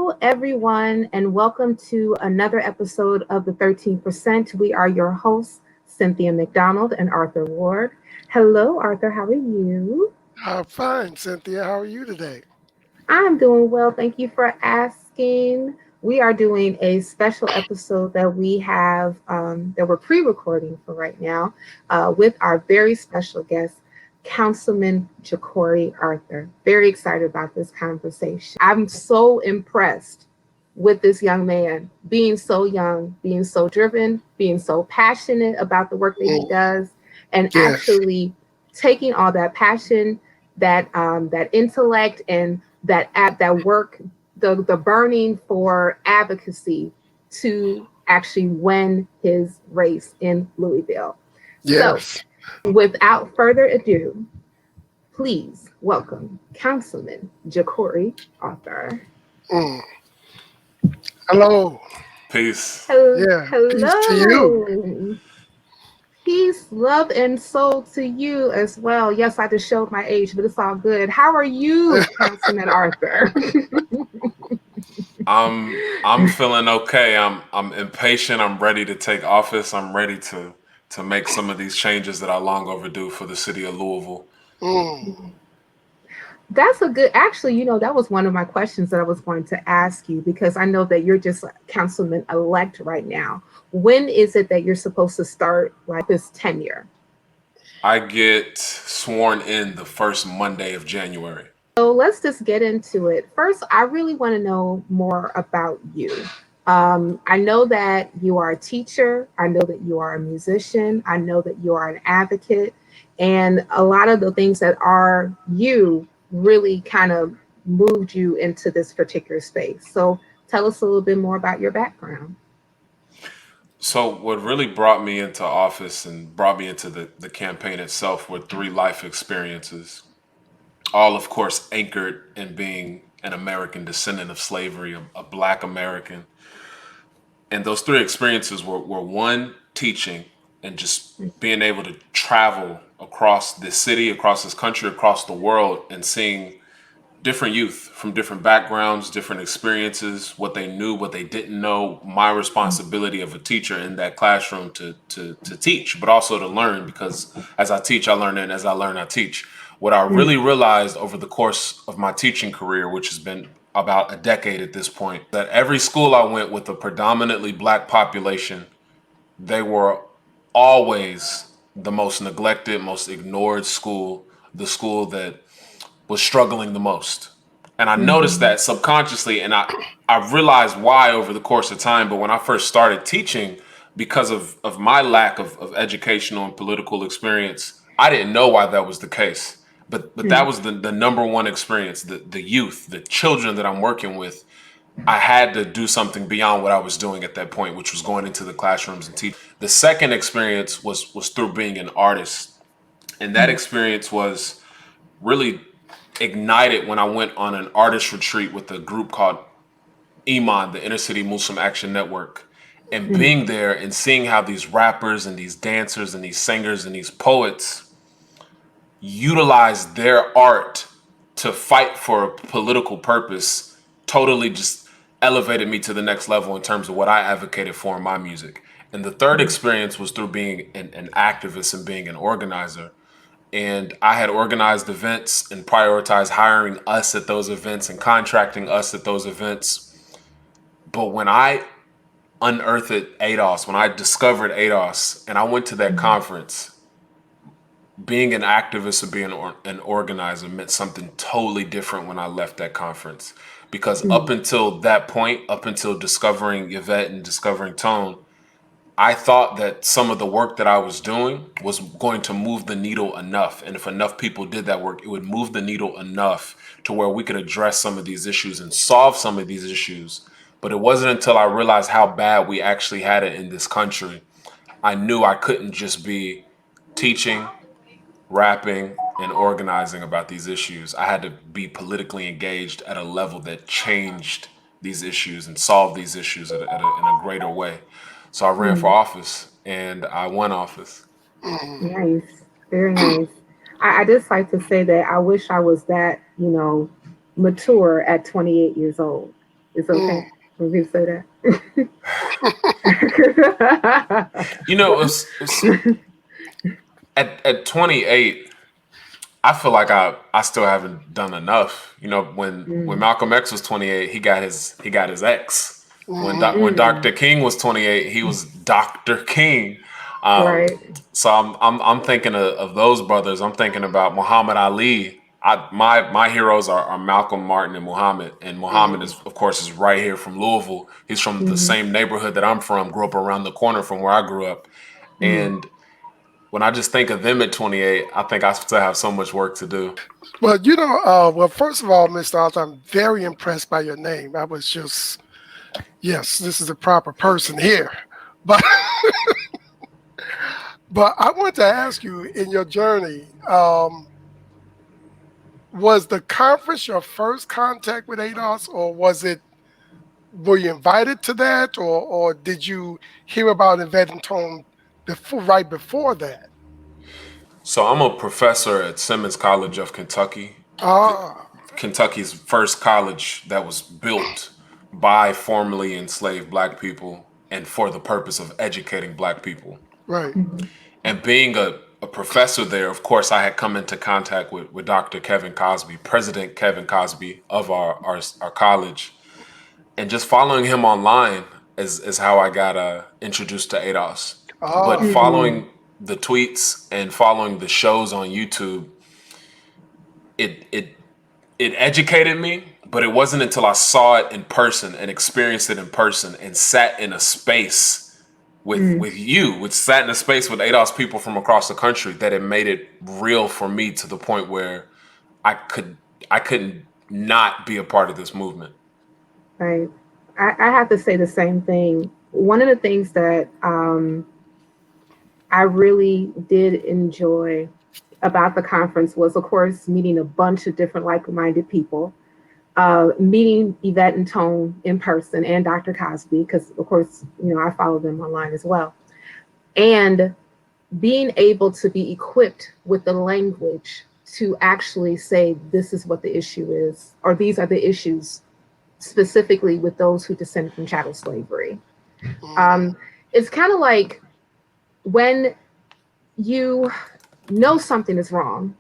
Hello, everyone, and welcome to another episode of the 13%. We are your hosts, Cynthia McDonald and Arthur Ward. Hello, Arthur, how are you? I'm fine, Cynthia. How are you today? I'm doing well. Thank you for asking. We are doing a special episode that we have that we're pre-recording for right now with our very special guest, Councilman Jecorey Arthur. Very excited about this conversation. I'm so impressed with this young man being so young, being so driven, being so passionate about the work that he Mm, does, and yes. actually taking all that passion, that intellect, and that work, the burning for advocacy to actually win his race in Louisville. So, Yes. without further ado, please welcome Councilman Jecorey Arthur. Mm. Hello. Peace. Yeah. Peace to you. Hello. Peace, love, and soul to you as well. Yes, I just showed my age, but it's all good. How are you, Councilman Arthur? I'm feeling okay. I'm impatient. I'm ready to take office. I'm ready to make some of these changes that are long overdue for the city of Louisville. Mm. That's a good, actually, that was one of my questions that I was going to ask you because I know that you're just councilman elect right now. When is it that you're supposed to start like this tenure? I get sworn in the first Monday of January. So let's just get into it. First, I really want to know more about you. I know that you are a teacher. I know that you are a musician. I know that you are an advocate. And a lot of the things that are you really kind of moved you into this particular space. So tell us a little bit more about your background. So what really brought me into office and brought me into the campaign itself were three life experiences. All of course anchored in being an American descendant of slavery, a black American. And those three experiences were one, teaching and just being able to travel across this city, across this country, across the world, and seeing different youth from different backgrounds, different experiences, what they knew, what they didn't know, my responsibility of a teacher in that classroom to teach, but also to learn, because as I teach, I learn, and as I learn, I teach. What I really realized over the course of my teaching career, which has been about a decade at this point, that every school I went with a predominantly black population, they were always the most neglected, most ignored school, the school that was struggling the most. And I noticed Mm-hmm. that subconsciously, and I realized why over the course of time. But when I first started teaching, because of my lack of educational and political experience, I didn't know why that was the case. But that was the number one experience, the youth, the children that I'm working with. I had to do something beyond what I was doing at that point, which was going into the classrooms and teach. The second experience was through being an artist. And that experience was really ignited when I went on an artist retreat with a group called Iman, the Inner City Muslim Action Network. And being there and seeing how these rappers and these dancers and these singers and these poets utilize their art to fight for a political purpose totally just elevated me to the next level in terms of what I advocated for in my music. And the third experience was through being an activist and being an organizer. And I had organized events and prioritized hiring us at those events and contracting us at those events. But when I unearthed ADOS, when I discovered ADOS and I went to that conference, being an activist or being an organizer meant something totally different when I left that conference. Because up until that point, up until discovering Yvette and discovering Tone, I thought that some of the work that I was doing was going to move the needle enough. And if enough people did that work, it would move the needle enough to where we could address some of these issues and solve some of these issues. But it wasn't until I realized how bad we actually had it in this country, I knew I couldn't just be teaching, rapping, and organizing about these issues. I had to be politically engaged at a level that changed these issues and solved these issues in a greater way. So I ran for office and I won office. Mm. Nice, very nice. I just like to say that I wish I was that, mature at 28 years old. It's mm, okay for me to say that. You know, it's at 28. I feel like I still haven't done enough. You know, when Mm, Malcolm X was 28, he got his X. mm, When Dr. mm, King was 28, he was Dr. King. Um, right. so I'm thinking of those brothers. I'm thinking about Muhammad Ali. My heroes are Malcolm, Martin, and Muhammad. And Muhammad mm. is, of course, is right here from Louisville. He's from the Mm-hmm. same neighborhood that I'm from. Grew up around the corner from where I grew up. Mm. And when I just think of them at 28, I think I still have so much work to do. Well, well, first of all, Mr. Arthur, I'm very impressed by your name. I was just, yes, this is a proper person here. But but I want to ask you in your journey, was the conference your first contact with ADOS, or were you invited to that, or did you hear about Inventing Tone right before that? So I'm a professor at Simmons College of Kentucky, Ah, Kentucky's first college that was built by formerly enslaved black people and for the purpose of educating black people. right. Mhm. And being a professor there, of course, I had come into contact with Dr. Kevin Cosby, President Kevin Cosby of our college. And just following him online is how I got introduced to ADOS. But Ah, Mm. following the tweets and following the shows on YouTube, it it it educated me, but it wasn't until I saw it in person and experienced it in person and sat in a space Mm. sat in a space with ADOS people from across the country that it made it real for me to the point where I could I couldn't not be a part of this movement. Right. I have to say the same thing. One of the things that I really did enjoy about the conference was, of course, meeting a bunch of different like minded people, meeting Yvette and Tone in person and Dr. Cosby, because, of course, I follow them online as well. And being able to be equipped with the language to actually say, this is what the issue is, or these are the issues specifically with those who descend from chattel slavery. mm, Um, it's kind of like when you know something is wrong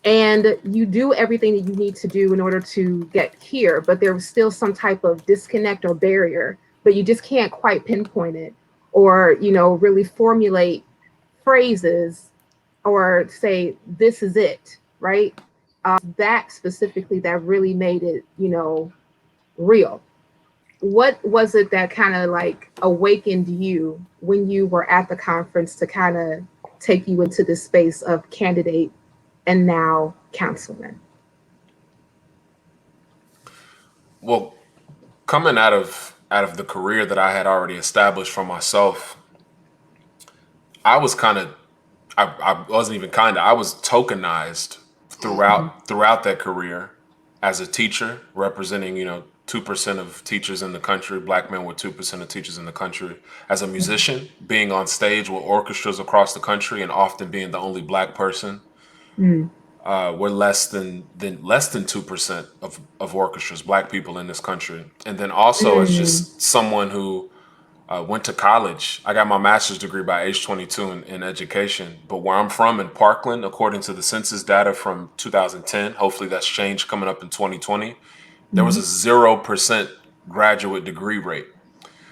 and you do everything that you need to do in order to get here, but there's still some type of disconnect or barrier, but you just can't quite pinpoint it or, really formulate phrases or say, this is it, right? That specifically that really made it, real. What was it that kind of like awakened you when you were at the conference to kind of take you into this space of candidate and now councilman? Well, coming out of the career that I had already established for myself, I was kind of I wasn't even kind of I was tokenized mm, throughout that career as a teacher representing 2% of teachers in the country. Black men were 2% of teachers in the country. As a musician, being on stage with orchestras across the country and often being the only black person. Mm, We're less than 2% of orchestras, black people in this country. And then also as mm, just someone who went to college. I got my master's degree by age 22 in education. But where I'm from in Parkland, according to the census data from 2010, hopefully that's changed coming up in 2020, there was a mhm, 0% graduate degree rate.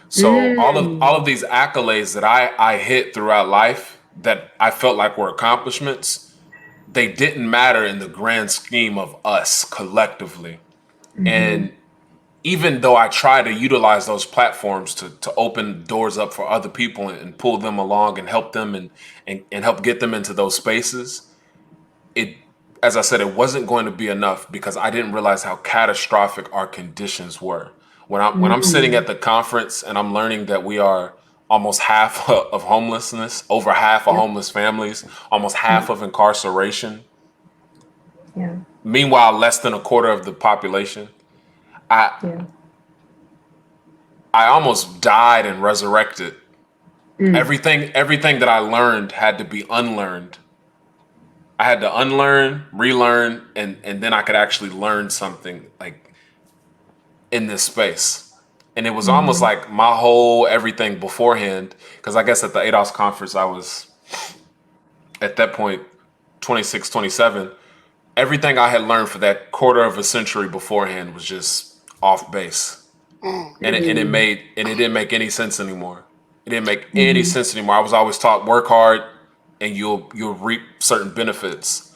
So all of mm, these accolades that I hit throughout life that I felt like were accomplishments, they didn't matter in the grand scheme of us collectively. mhm, And even though I try to utilize those platforms to open doors up for other people and pull them along and help them and help get them into those spaces, it as I said, it wasn't going to be enough because I didn't realize how catastrophic our conditions were. When I'm sitting mm. at the conference and I'm learning that we are almost half of homelessness, over half of Yep, homeless families, almost yep, half of incarceration, yeah, meanwhile less than a quarter of the population. I yeah. I almost died and resurrected. Mm, Everything that I learned had to be unlearned. I had to unlearn, relearn, and then I could actually learn something. Like in this space. And it was almost like my whole everything beforehand, because I guess at the ADOS conference, I was at that point 26, 27. Everything I had learned for that quarter of a century beforehand was just off base. And it didn't make any sense anymore. It didn't make any sense anymore. I was always taught work hard and you'll reap certain benefits.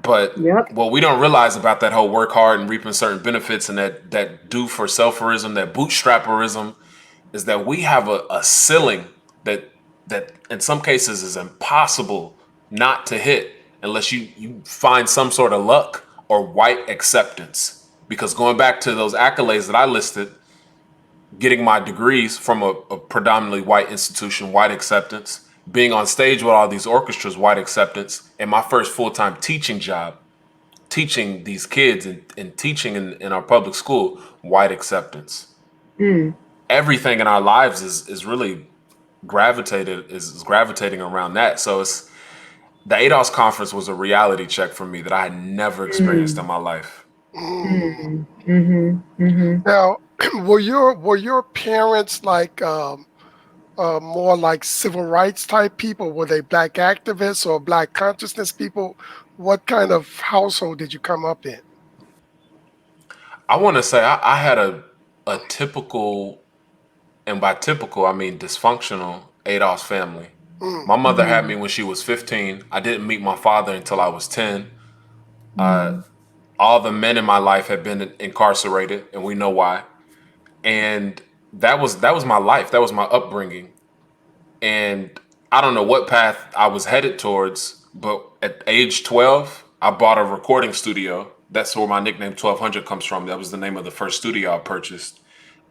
But Yep. what we don't realize about that whole work hard and reaping certain benefits and that do for selferism, that bootstrapperism, is that we have a ceiling that in some cases is impossible not to hit unless you find some sort of luck or white acceptance. Because going back to those accolades that I listed, getting my degrees from a predominantly white institution, white acceptance, being on stage with all these orchestras, white acceptance, and my first full-time teaching job, teaching these kids and teaching in our public school, white acceptance. Everything in our lives is really gravitating around that. So it's the ADOS conference was a reality check for me that I had never experienced in my life. Now, were your parents like more like civil rights type people? Were they black activists or black consciousness people? What kind of household did you come up in? I want to say I had a typical, and by typical I mean dysfunctional ADOS family. My mother had me when she was 15. I didn't meet my father until I was 10. All the men in my life had been incarcerated, and we know why. And that was my life. That was my upbringing. And I don't know what path I was headed towards, but at age 12, I bought a recording studio. That's where my nickname 1200 comes from. That was the name of the first studio I purchased.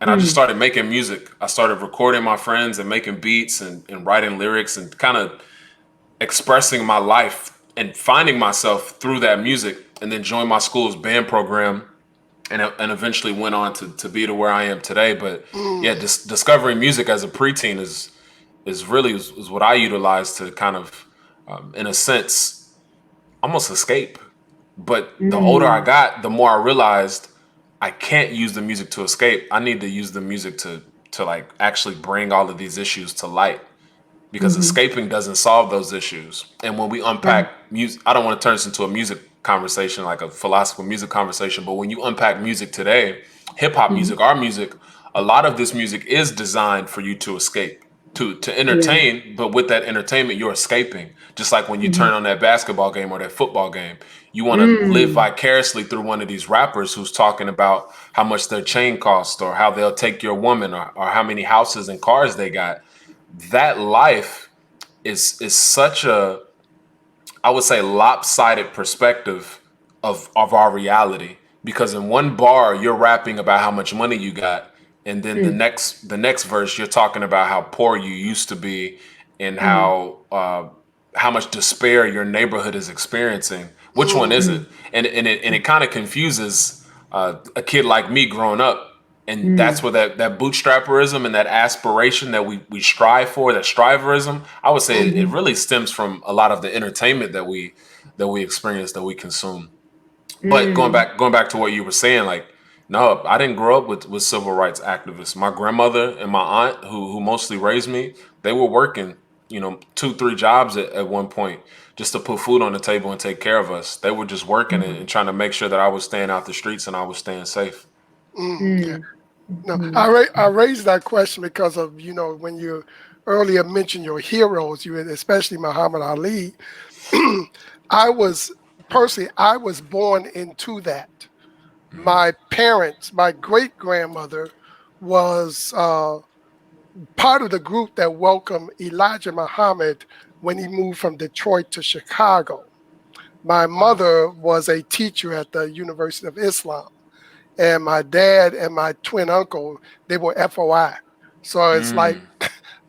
And I just started making music. I started recording my friends and making beats and writing lyrics and kind of expressing my life and finding myself through that music, and then joined my school's band program and eventually went on to be to where I am today. But yeah, discovering music as a preteen is really what I utilize to kind of, in a sense, almost escape. But the older I got, the more I realized I can't use the music to escape. I need to use the music to like actually bring all of these issues to light, because escaping doesn't solve those issues. And when we unpack music, I don't want to turn this into a music conversation, like a philosophical music conversation, but when you unpack music today, hip hop music, our music, a lot of this music is designed for you to escape, to entertain, but with that entertainment, you're escaping. Just like when you turn on that basketball game or that football game, you want to live vicariously through one of these rappers who's talking about how much their chain costs or how they'll take your woman or how many houses and cars they got. That life is such a, I would say, lopsided perspective of our reality, because in one bar you're rapping about how much money you got, and then the next verse you're talking about how poor you used to be and how much despair your neighborhood is experiencing. Which one is it? And it kind of confuses a kid like me growing up. And that's where that bootstrapperism and that aspiration that we strive for, that striverism, I would say it really stems from a lot of the entertainment that we experience, that we consume. But going back to what you were saying, like, no, I didn't grow up with civil rights activists. My grandmother and my aunt, who mostly raised me, they were working, 2-3 jobs at one point just to put food on the table and take care of us. They were just working and trying to make sure that I was staying out the streets and I was staying safe. Yeah. No, I raised that question because of, when you earlier mentioned your heroes, especially Muhammad Ali. I was born into that. My parents, my great grandmother was part of the group that welcomed Elijah Muhammad when he moved from Detroit to Chicago. My mother was a teacher at the University of Islam. And my dad and my twin uncle, they were FOI. So it's like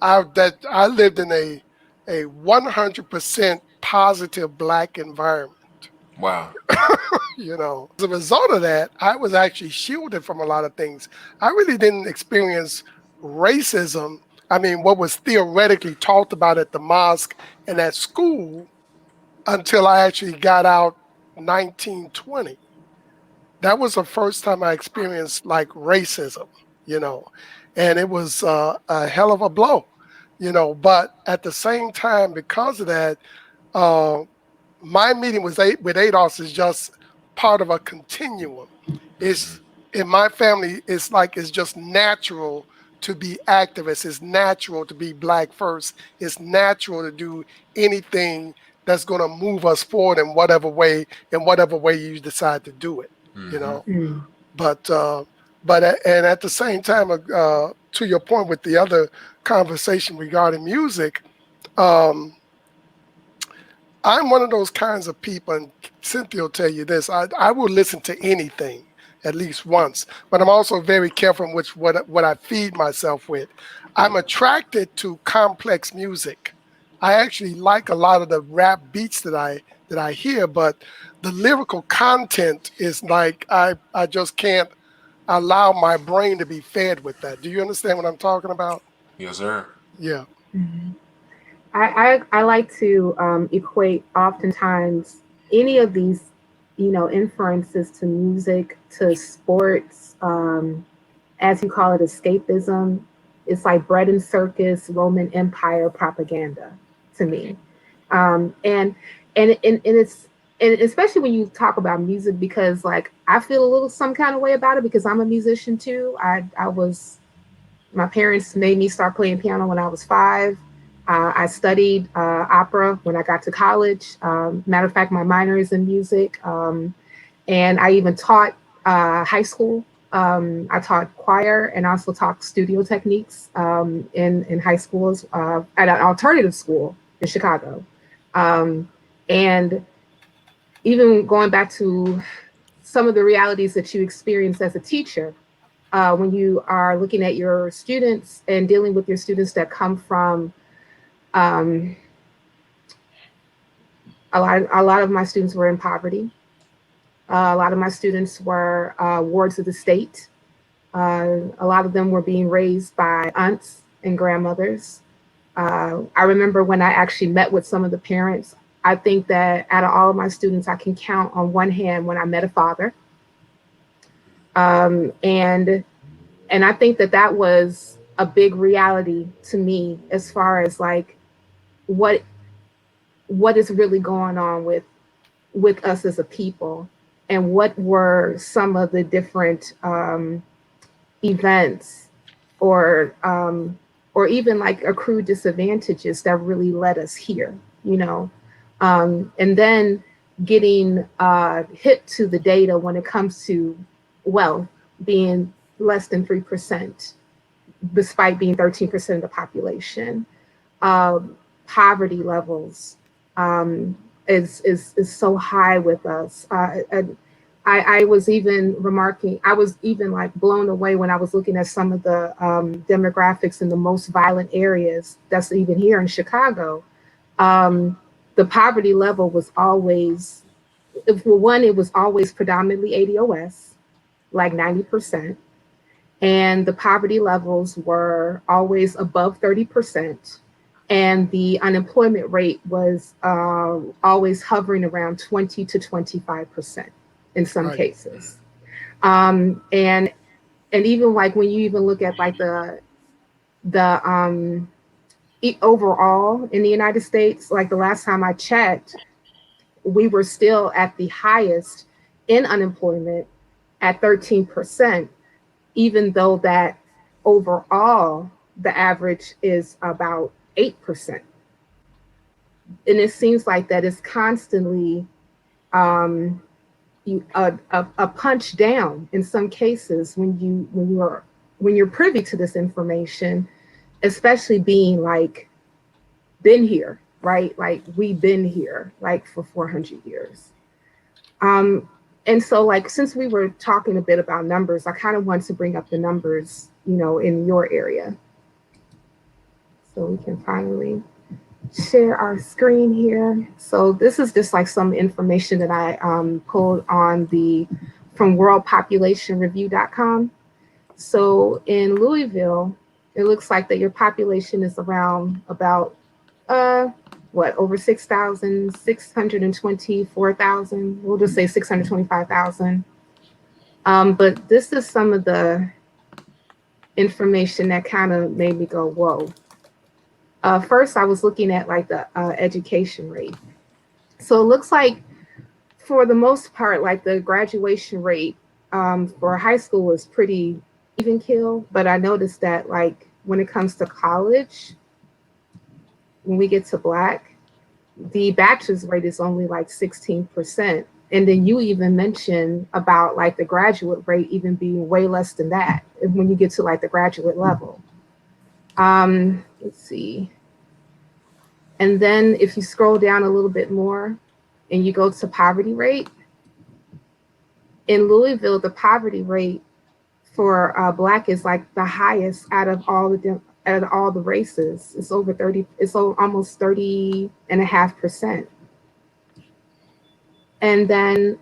I lived in a 100% positive Black environment. Wow. As a result of that, I was actually shielded from a lot of things. I really didn't experience racism. I mean, what was theoretically talked about at the mosque and at school until I actually got out 1920. that was the first time I experienced like racism, you know, and it was a hell of a blow, you know. But at the same time, because of that, uh, my meeting with ADOS is just part of a continuum. It's in my family, it's like it's just natural to be activists. It's natural to be Black first. It's natural to do anything that's going to move us forward in whatever way you decide to do it. You Mm-hmm. know, but and at the same time, to your point with the other conversation regarding music, um, I'm one of those kinds of people, and Cynthia will tell you this. I will listen to anything at least once, but I'm also very careful in which what I feed myself with. I'm attracted to complex music. I actually like a lot of the rap beats that I hear, but the lyrical content is like I just can't allow my brain to be fed with that. Do you understand what I'm talking about? Yes, sir. Yeah. Mhm. I like to equate oftentimes any of these, inferences to music, to sports, as you call it, escapism. It's like bread and circus, Roman Empire propaganda to me. And it's, and especially when you talk about music, because like I feel a little some kind of way about it because I'm a musician too. I was, my parents made me start playing piano when I was 5. I studied opera when I got to college. Matter of fact, my minor is in music. And I even taught high school. I taught choir and also taught studio techniques in high schools at an alternative school in Chicago. Um, and even going back to some of the realities that you experience as a teacher, when you are looking at your students and dealing with your students that come from um, a lot of my students were in poverty. A lot of my students were wards of the state. A lot of them were being raised by aunts and grandmothers. I remember when I actually met with some of the parents. I think that out of all of my students, I can count on one hand when I met a father. And I think that that was a big reality to me as far as like what what is really going on with us as a people, and what were some of the different events or even like accrued disadvantages that really led us here, and then getting hit to the data when it comes to wealth being less than 3%, despite being 13% of the population. Poverty levels is so high with us. I was even remarking, I was even like blown away when I was looking at some of the demographics in the most violent areas that's even here in Chicago. Um, the poverty level was always, for one, it was always predominantly ADOS, like 90%. And the poverty levels were always above 30%. And the unemployment rate was always hovering around 20 to 25% in some Right. cases. And even like when you even look at like the overall in the United States, like the last time I checked, we were still at the highest in unemployment at 13%, even though that overall the average is about 8%. And it seems like that is constantly um, a punch down in some cases when you're privy to this information, especially being like been here, right? Like we've been here like for 400 years. Um, and so like since we were talking a bit about numbers, I kind of want to bring up the numbers, in your area. So we can finally share our screen here. So this is just like some information that I pulled on the from worldpopulationreview.com. So in Louisville, it looks like that your population is around about uh over 6,624,000. We'll just say 625,000. But this is some of the information that kind of made me go, whoa. First, I was looking at like the education rate. So it looks like for the most part, like the graduation rate for high school is pretty even kill. But I noticed that like when it comes to college, when we get to black, the bachelor's rate is only like 16%. And then you even mentioned about like the graduate rate even being way less than that when you get to like the graduate level. Let's see. And then if you scroll down a little bit more and you go to poverty rate, in Louisville, the poverty rate for black is like the highest out of all the races. It's over 30, it's almost 30.5%. And then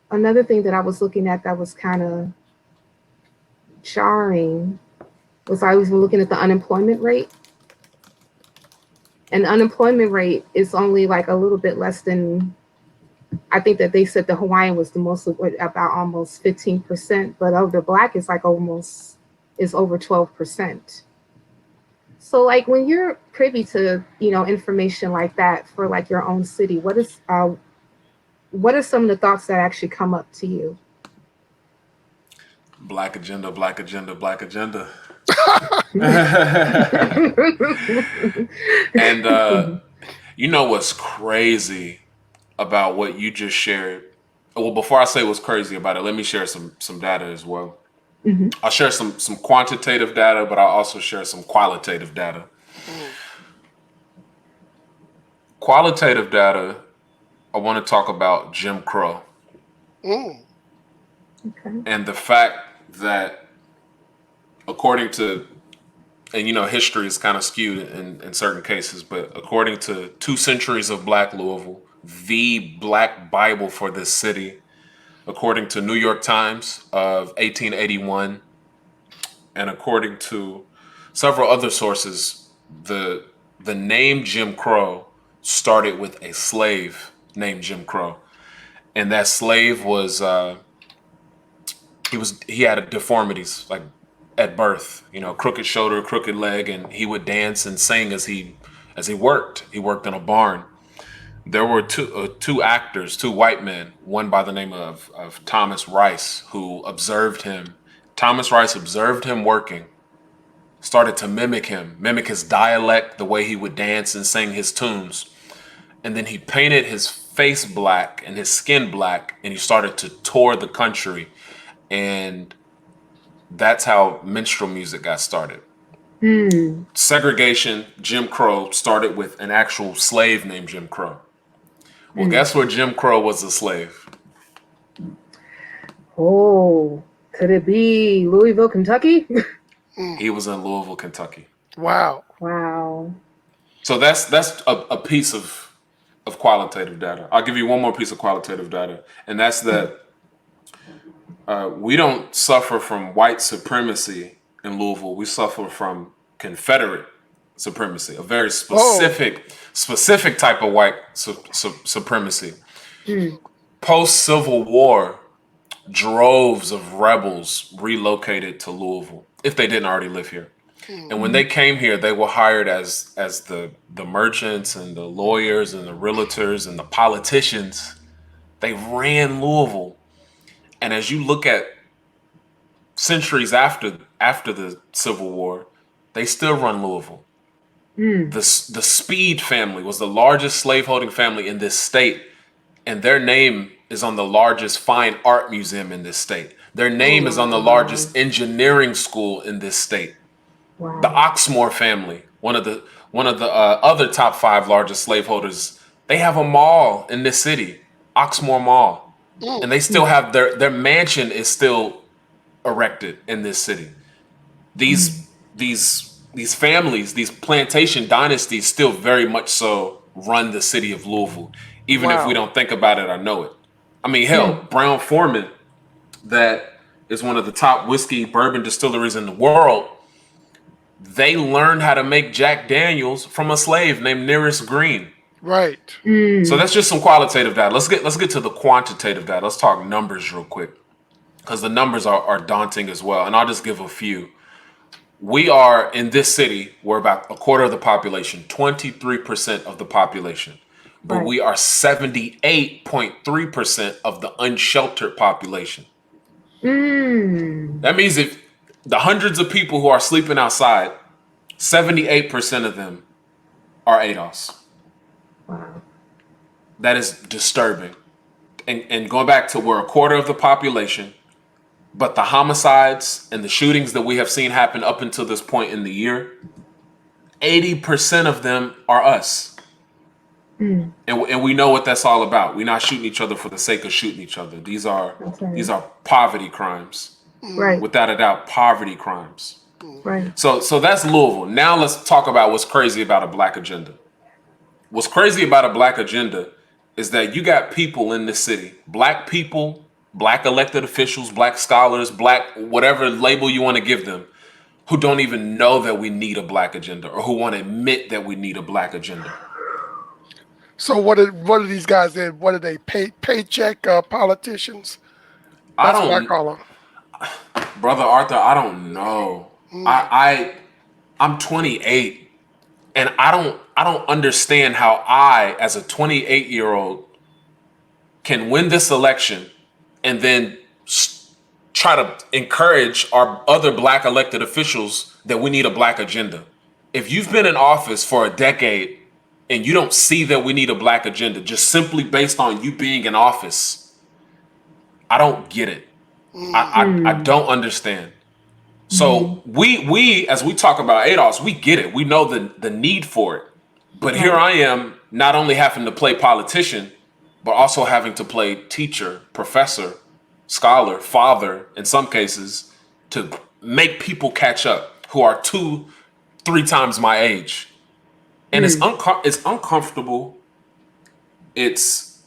another thing that I was looking at that was kind of jarring was I was looking at the unemployment rate. And the unemployment rate is only like a little bit less than, I think that they said the Hawaiian was the most, about almost 15%, but of the black is like almost, is over 12%. So like when you're privy to, you know, information like that for like your own city, what are some of the thoughts that actually come up to you? Black agenda, black agenda, black agenda. And you know what's crazy about what you just shared? Well, before I say what's crazy about it, let me share some data as well. Mm-hmm. I'll share some quantitative data, but I'll also share some qualitative data. Qualitative data, I want to talk about Jim Crow. Okay. And the fact that according to, and you know, history is kind of skewed in certain cases, but according to 2 centuries of Black Louisville, the Black Bible for this city, according to New York Times of 1881, and according to several other sources, the name Jim Crow started with a slave named Jim Crow, and that slave was he had deformities like at birth, you know, crooked shoulder, crooked leg, and he would dance and sing as he worked. He worked in a barn. There were two actors, 2 white men, one by the name of Thomas Rice, who observed him. Thomas Rice observed him working, started to mimic his dialect, the way he would dance and sing his tunes. And then he painted his face black and his skin black, and he started to tour the country. And that's how minstrel music got started. Segregation, Jim Crow, started with an actual slave named Jim Crow. Well, guess where Jim Crow was a slave? Oh, could it be Louisville, Kentucky? He was in Louisville, Kentucky. Wow. Wow. So that's a piece of qualitative data. I'll give you one more piece of qualitative data, and that's that we don't suffer from white supremacy in Louisville. We suffer from Confederate supremacy, a very specific type of white supremacy. Post-Civil War, droves of rebels relocated to Louisville if they didn't already live here. And when they came here, they were hired as the merchants and the lawyers and the realtors and the politicians. They ran Louisville. And as you look at centuries after the Civil War, they still run Louisville. The Speed family was the largest slaveholding family in this state, and their name is on the largest fine art museum in this state. Their name is on the largest engineering school in this state. Wow. The Oxmoor family, one of the other top 5 largest slaveholders, they have a mall in this city, Oxmoor Mall, and they still have their mansion is still erected in this city. These families, these plantation dynasties, still very much so run the city of Louisville, even if we don't think about it or know it. I mean, hell, Brown Forman, that is one of the top whiskey bourbon distilleries in the world. They learned how to make Jack Daniels from a slave named Nearest Green. Right. So that's just some qualitative data. Let's get to the quantitative data. Let's talk numbers real quick, because the numbers are daunting as well. And I'll just give a few. We are in this city, we're about a quarter of the population, 23% of the population. But Right. we are 78.3% of the unsheltered population. That means if the hundreds of people who are sleeping outside, 78% of them are ADOS. Wow. That is disturbing. And going back to, we're a quarter of the population, but the homicides and the shootings that we have seen happen up until this point in the year, 80% of them are us. And we know what that's all about. We're not shooting each other for the sake of shooting each other. These are poverty crimes. Right. Without a doubt, poverty crimes. Right. So that's Louisville. Now let's talk about what's crazy about a black agenda. What's crazy about a black agenda is that you got people in this city, black people, black elected officials, black scholars, black whatever label you want to give them, who don't even know that we need a black agenda, or who want to admit that we need a black agenda. So what are these guys? What are they? Paycheck politicians? That's what I call them. Brother Arthur, I don't know. I'm 28, and I don't understand how I, as a 28-year-old, can win this election and then try to encourage our other black elected officials that we need a black agenda. If you've been in office for a decade and you don't see that we need a black agenda just simply based on you being in office, I don't get it. I don't understand. So we as we talk about ADOS, we get it. We know the need for it. But here I am, not only having to play politician, but also having to play teacher, professor, scholar, father, in some cases, to make people catch up who are 2-3 times my age. And it's uncomfortable. It's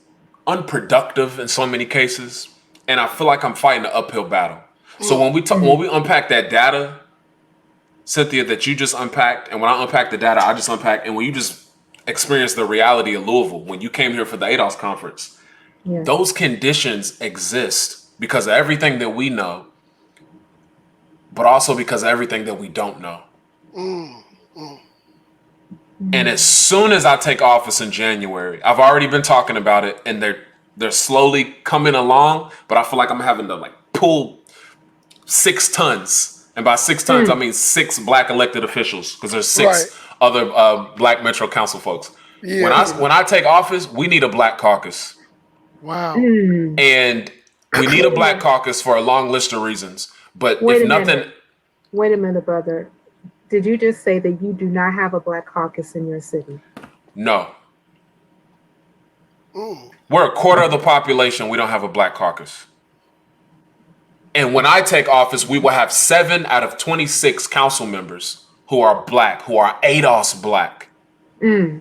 unproductive in so many cases. And I feel like I'm fighting an uphill battle. So when we unpack that data, Cynthia, that you just unpacked, and when I unpack the data, I just unpacked, and when you just experienced the reality of Louisville, when you came here for the ADOS conference, those conditions exist because of everything that we know, but also because of everything that we don't know. And as soon as I take office in January, I've already been talking about it, and they're slowly coming along, but I feel like I'm having to pull 6 tons. And by 6 tons, I mean 6 black elected officials, because there's 6 other black Metro Council folks. Yeah. When I take office, we need a black caucus. Wow. And we need a black caucus for a long list of reasons. But Wait a minute, brother. Did you just say that you do not have a black caucus in your city? No. We're a quarter of the population. We don't have a black caucus. And when I take office, we will have 7 out of 26 council members who are black, who are ADOS black. And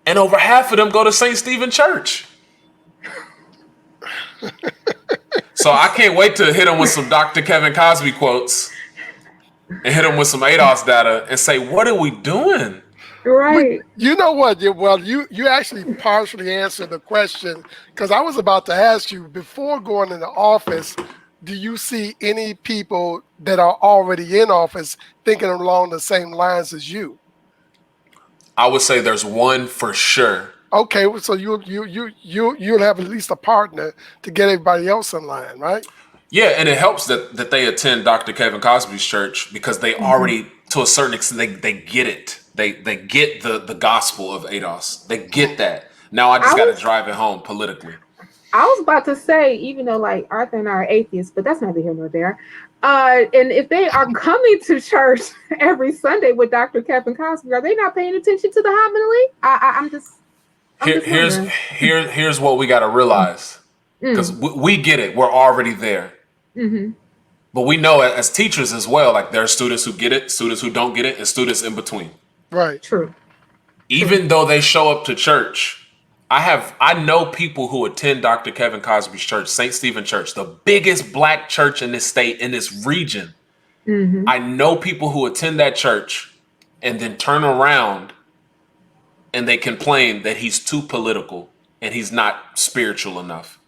over half of them go to St. Stephen Church. So I can't wait to hit them with some Dr. Kevin Cosby quotes and hit them with some ADOS data and say, what are we doing? Right. You know what? Well, you actually partially answered the question, because I was about to ask you, before going into office, do you see any people that are already in office thinking along the same lines as you? I would say there's one for sure. Okay, so you'll have at least a partner to get everybody else in line, right? Yeah, and it helps that they attend Dr. Kevin Cosby's church, because they already, to a certain extent, they get it. They get the gospel of ADOS. They get that. Now I just got to drive it home politically. I was about to say, even though Arthur and I are atheists, but that's neither here nor there. And if they are coming to church every Sunday with Dr. Kevin Cosby, are they not paying attention to the homily? Here's what we got to realize, because we get it. We're already there. But we know as teachers as well, there are students who get it, students who don't get it, and students in between. Right. True. Even though they show up to church, I know people who attend Dr. Kevin Cosby's church, St. Stephen Church, the biggest black church in this state, in this region. I know people who attend that church and then turn around and they complain that he's too political and he's not spiritual enough.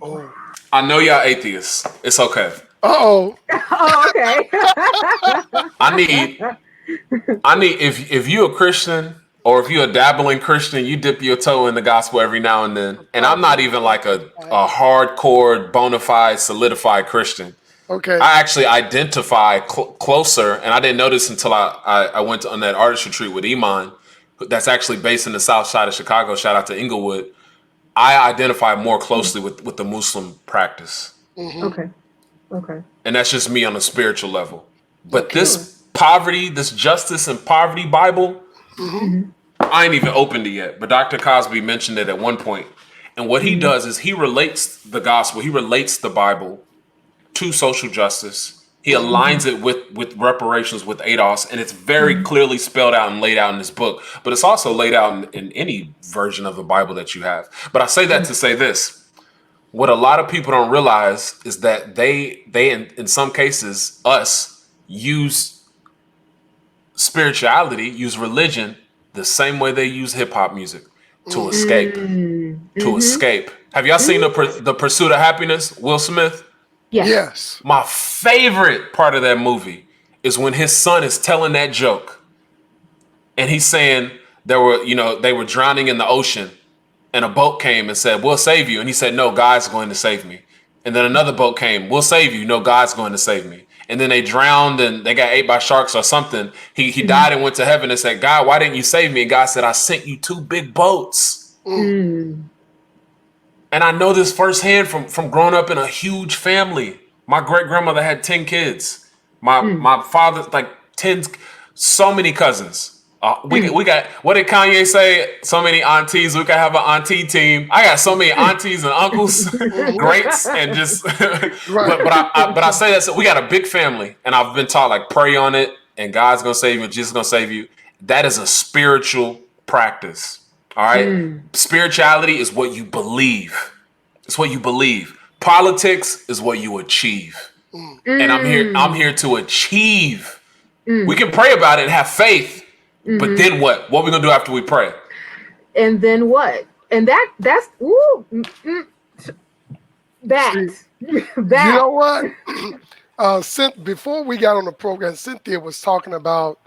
Oh. I know y'all atheists. It's okay. Uh-oh. Oh, okay. I need if you a Christian or if you're a dabbling Christian, you dip your toe in the gospel every now and then. And I'm not even like a hardcore, bona fide, solidified Christian. Okay. I actually identify closer, and I didn't notice until I went on that artist retreat with Iman, that's actually based in the south side of Chicago. Shout out to Inglewood. I identify more closely with the Muslim practice. Okay. Okay. And that's just me on a spiritual level. But this poverty, this justice and poverty Bible, I ain't even opened it yet. But Dr. Cosby mentioned it at one point. And what he does is he relates the gospel, he relates the Bible to social justice. He aligns it with reparations, with ADOS, and it's very clearly spelled out and laid out in this book. But it's also laid out in any version of the Bible that you have. But I say that to say this. What a lot of people don't realize is that they in some cases, us, use spirituality, use religion the same way they use hip hop music to escape. To escape. Have y'all seen the Pursuit of Happiness, Will Smith? Yes. My favorite part of that movie is when his son is telling that joke. And he's saying they were drowning in the ocean. And a boat came and said, "We'll save you." And he said, "No, God's going to save me." And then another boat came, "We'll save you." "No, God's going to save me." And then they drowned and they got ate by sharks or something. He died and went to heaven and said, "God, why didn't you save me?" And God said, "I sent you 2 big boats." And I know this firsthand from growing up in a huge family. My great grandmother had 10 kids. My father, like 10, so many cousins. We got, what did Kanye say? So many aunties. We could have an auntie team. I got so many aunties and uncles, greats, and just. but I say that so we got a big family, and I've been taught like pray on it, and God's gonna save you, and Jesus gonna save you. That is a spiritual practice. All right, spirituality is what you believe. It's what you believe. Politics is what you achieve. And I'm here to achieve. We can pray about it and have faith. But then what? What are we gonna do after we pray? And then what? And that's that. You know what? Before we got on the program, Cynthia was talking about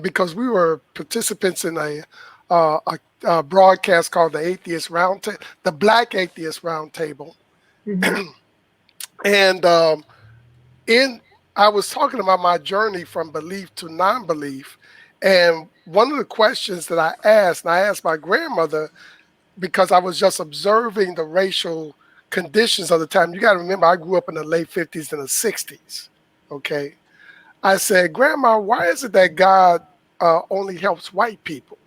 because we were participants in a broadcast called the Atheist Roundtable, the Black Atheist Roundtable, and I was talking about my journey from belief to non-belief. And one of the questions that I asked my grandmother, because I was just observing the racial conditions of the time. You got to remember, I grew up in the late 50s and the 60s. Okay. I said, "Grandma, why is it that God only helps white people?"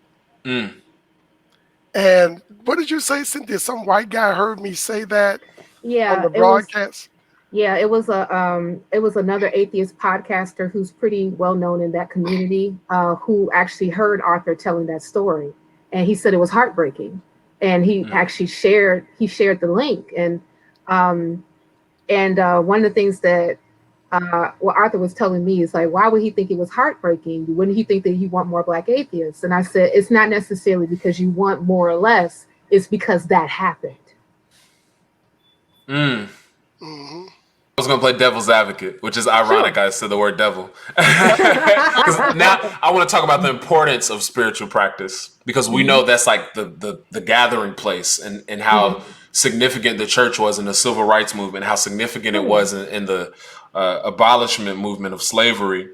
And what did you say, Cynthia? Some white guy heard me say that on the broadcast? It was another atheist podcaster who's pretty well known in that community, who actually heard Arthur telling that story, and he said it was heartbreaking, and he actually shared the link, and one of the things that what Arthur was telling me is like, why would he think it was heartbreaking? Wouldn't he think that you want more Black atheists? And I said, it's not necessarily because you want more or less, it's because that happened. I was going to play devil's advocate, which is ironic. I said the word devil. 'Cause now I want to talk about the importance of spiritual practice, because we know that's like the gathering place, and how significant the church was in the civil rights movement, how significant it was in the abolishment movement of slavery.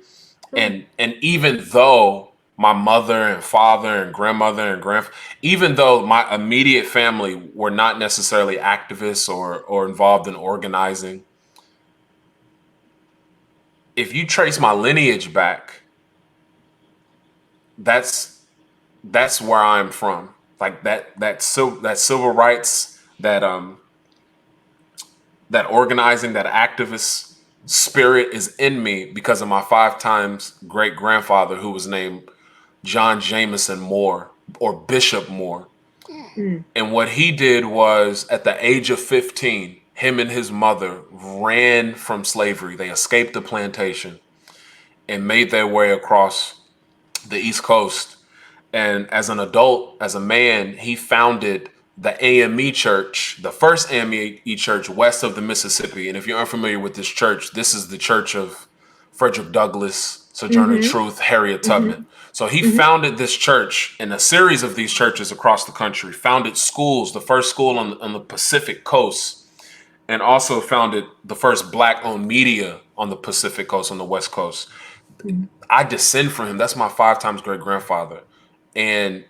And even though my mother and father and grandmother and even though my immediate family were not necessarily activists or involved in organizing, if you trace my lineage back, that's where I'm from. Like that civil rights, that organizing, that activist spirit is in me because of my 5 times great grandfather, who was named John Jameson Moore, or Bishop Moore. And what he did was, at the age of 15, him and his mother ran from slavery. They escaped the plantation and made their way across the East Coast. And as an adult, as a man, he founded the AME Church, the first AME church west of the Mississippi. And if you're unfamiliar with this church, this is the church of Frederick Douglass, Sojourner Mm-hmm. Truth, Harriet Tubman. So he Mm-hmm. founded this church and a series of these churches across the country, founded schools, the first school on the Pacific Coast, and also founded the first Black-owned media on the Pacific Coast, on the West Coast. Mm-hmm. I descend from him. That's my 5 times great grandfather. And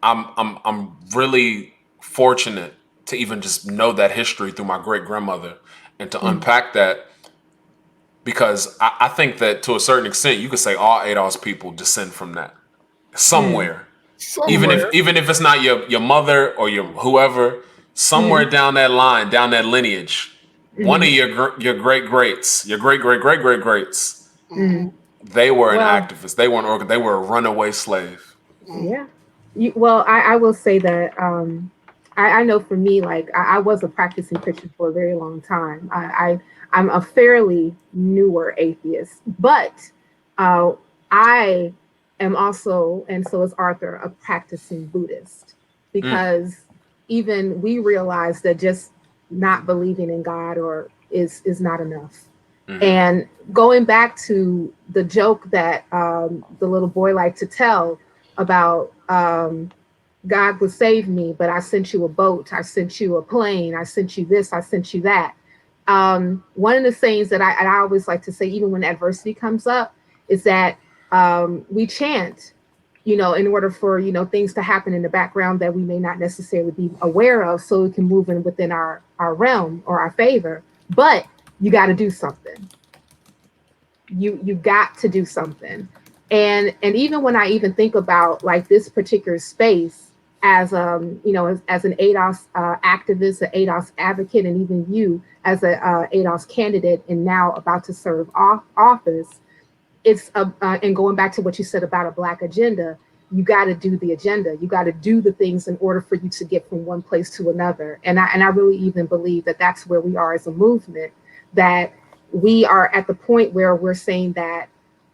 I'm really fortunate to even just know that history through my great grandmother and to unpack that, because I think that to a certain extent you could say all ADOS people descend from that somewhere. Somewhere. Even if it's not your mother or your whoever, somewhere down that line, down that lineage, one of your great greats, your great great great great greats, they were an Well, activist. They were an organ. They were a runaway slave. yeah. Well, I will say that I know for me, like I was a practicing Christian for a very long time. I'm a fairly newer atheist, but I am also, and so is Arthur, a practicing Buddhist, because even we realize that just not believing in God or is not enough. And going back to the joke that the little boy liked to tell about God would save me, but I sent you a boat, I sent you a plane, I sent you this, I sent you that. One of the things that I always like to say, even when adversity comes up, is that we chant, in order for, things to happen in the background that we may not necessarily be aware of, so it can move in within our realm or our favor. But you got to do something. You got to do something. And even when I even think about like this particular space as as an ADOS activist, an ADOS advocate, and even you as a ADOS candidate and now about to serve office, it's and going back to what you said about a Black agenda, you got to do the agenda. You got to do the things in order for you to get from one place to another. And I really even believe that that's where we are as a movement, that we are at the point where we're saying that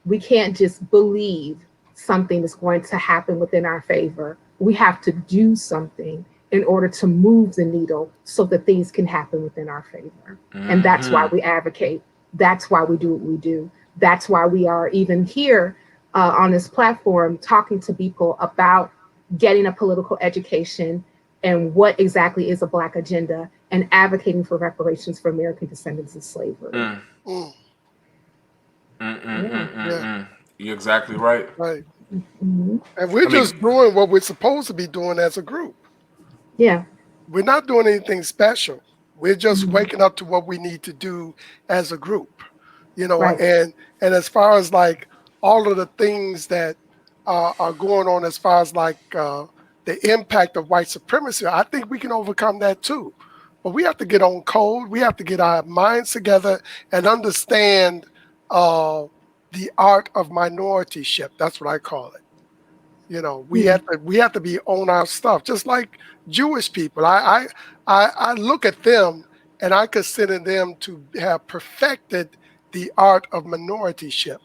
we can't just believe something is going to happen within our favor. We have to do something in order to move the needle so that things can happen within our favor. And that's why we advocate. That's why we do what we do. That's why we are even here on this platform talking to people about getting a political education and what exactly is a Black agenda and advocating for reparations for American descendants of slavery. Yeah. You're exactly right. Right. And we're just doing what we're supposed to be doing as a group. Yeah. We're not doing anything special. We're just waking up to what we need to do as a group, Right. and as far as like all of the things that are going on as far as like the impact of white supremacy, I think we can overcome that too. But we have to get on code. We have to get our minds together and understand the art of minorityship. That's what I call it. We have to be on our stuff, just like Jewish people. I look at them and I consider them to have perfected the art of minorityship.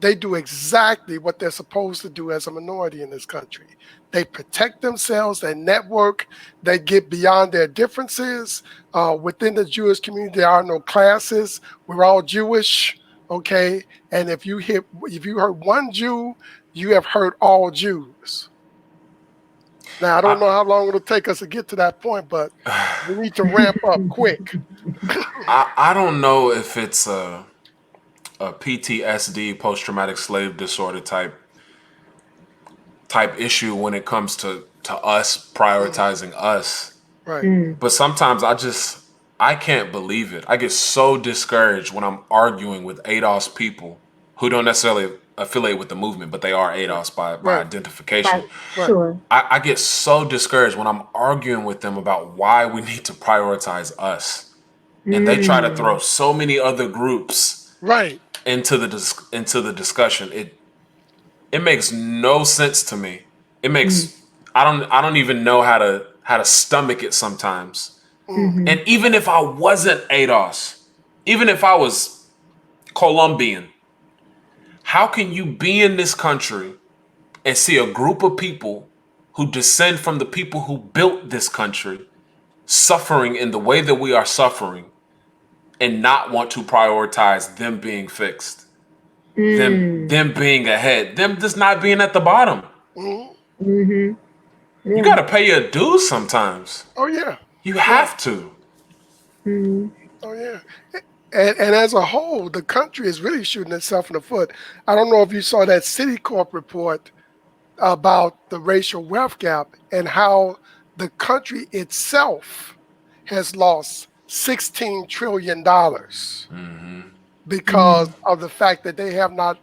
They do exactly what they're supposed to do as a minority in this country. They protect themselves, they network, they get beyond their differences. Within the Jewish community, there are no classes. We're all Jewish, okay? And if you heard one Jew, you have heard all Jews. Now, I don't know how long it'll take us to get to that point, but we need to ramp up quick. I don't know if it's a PTSD, post-traumatic slave disorder type issue when it comes to us prioritizing us. Right. But sometimes I can't believe it. I get so discouraged when I'm arguing with ADOS people who don't necessarily affiliate with the movement, but they are ADOS by identification. Right. Sure. I get so discouraged when I'm arguing with them about why we need to prioritize us. And they try to throw so many other groups into the discussion. It makes no sense to me. It makes I don't even know how to stomach it sometimes. And even if I wasn't ADOS, even if I was Colombian, how can you be in this country and see a group of people who descend from the people who built this country suffering in the way that we are suffering, and not want to prioritize them being fixed, them being ahead, them just not being at the bottom. Mm-hmm. Yeah. You got to pay your dues sometimes. Oh yeah. You have to. Oh yeah. And as a whole, the country is really shooting itself in the foot. I don't know if you saw that Citicorp report about the racial wealth gap and how the country itself has lost $16 trillion because of the fact that they have not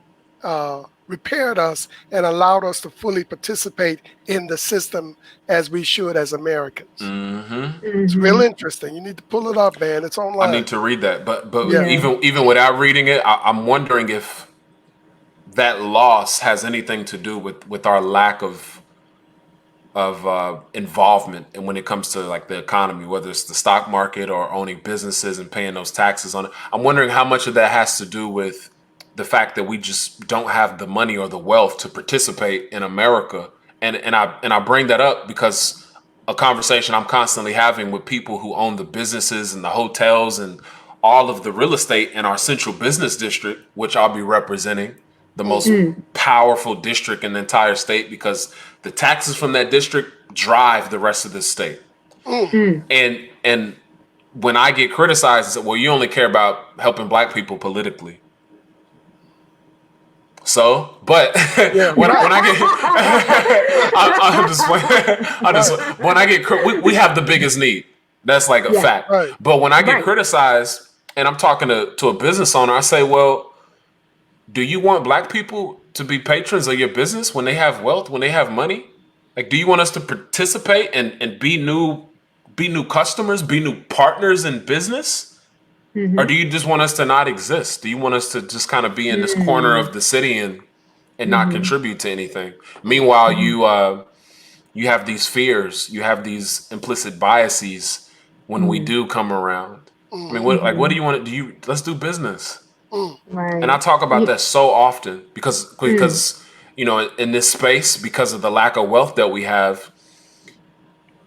repaired us and allowed us to fully participate in the system as we should as Americans. It's real interesting. You need to pull it up, man. It's online. I need to read that, but Yeah. even without reading it, I'm wondering if that loss has anything to do with our lack of involvement, and when it comes to like the economy, whether it's the stock market or owning businesses and paying those taxes on it. I'm wondering how much of that has to do with the fact that we just don't have the money or the wealth to participate in America. And I bring that up because a conversation I'm constantly having with people who own the businesses and the hotels and all of the real estate in our central business district, which I'll be representing, the most powerful district in the entire state, because the taxes from that district drive the rest of the state. And when I get criticized, I say, well, you only care about helping black people politically. So, but when I get, when I get, we have the biggest need. That's like a fact. Right. But when I get criticized and I'm talking to a business owner, I say, well, do you want black people to be patrons of your business when they have wealth, when they have money? Like, do you want us to participate and be new customers, be new partners in business? Or do you just want us to not exist? Do you want us to just kind of be in this corner of the city and not contribute to anything? Meanwhile, you have these fears, you have these implicit biases when we do come around. I mean, what do you want to do? Let's do business. Right. And I talk about that so often because you know, in this space, because of the lack of wealth that we have,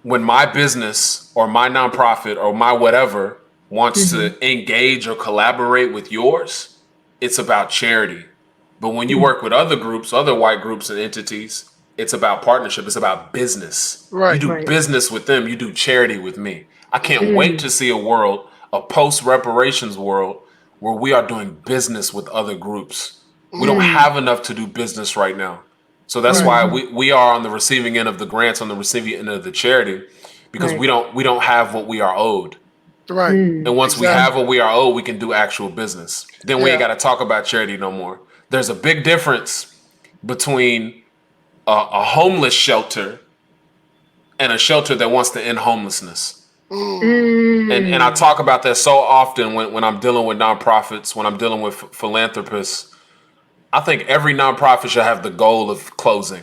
when my business or my nonprofit or my whatever wants to engage or collaborate with yours, it's about charity. But when you work with other groups, other white groups and entities, it's about partnership. It's about business. Right. You do business with them. You do charity with me. I can't wait to see a world, a post-reparations world, where we are doing business with other groups. We don't have enough to do business right now. So that's why we are on the receiving end of the grants, on the receiving end of the charity, because we don't have what we are owed. Right. And once we have what we are owed, we can do actual business. Then we ain't got to talk about charity no more. There's a big difference between a homeless shelter and a shelter that wants to end homelessness. And I talk about that so often when I'm dealing with nonprofits, when I'm dealing with philanthropists. I think every nonprofit should have the goal of closing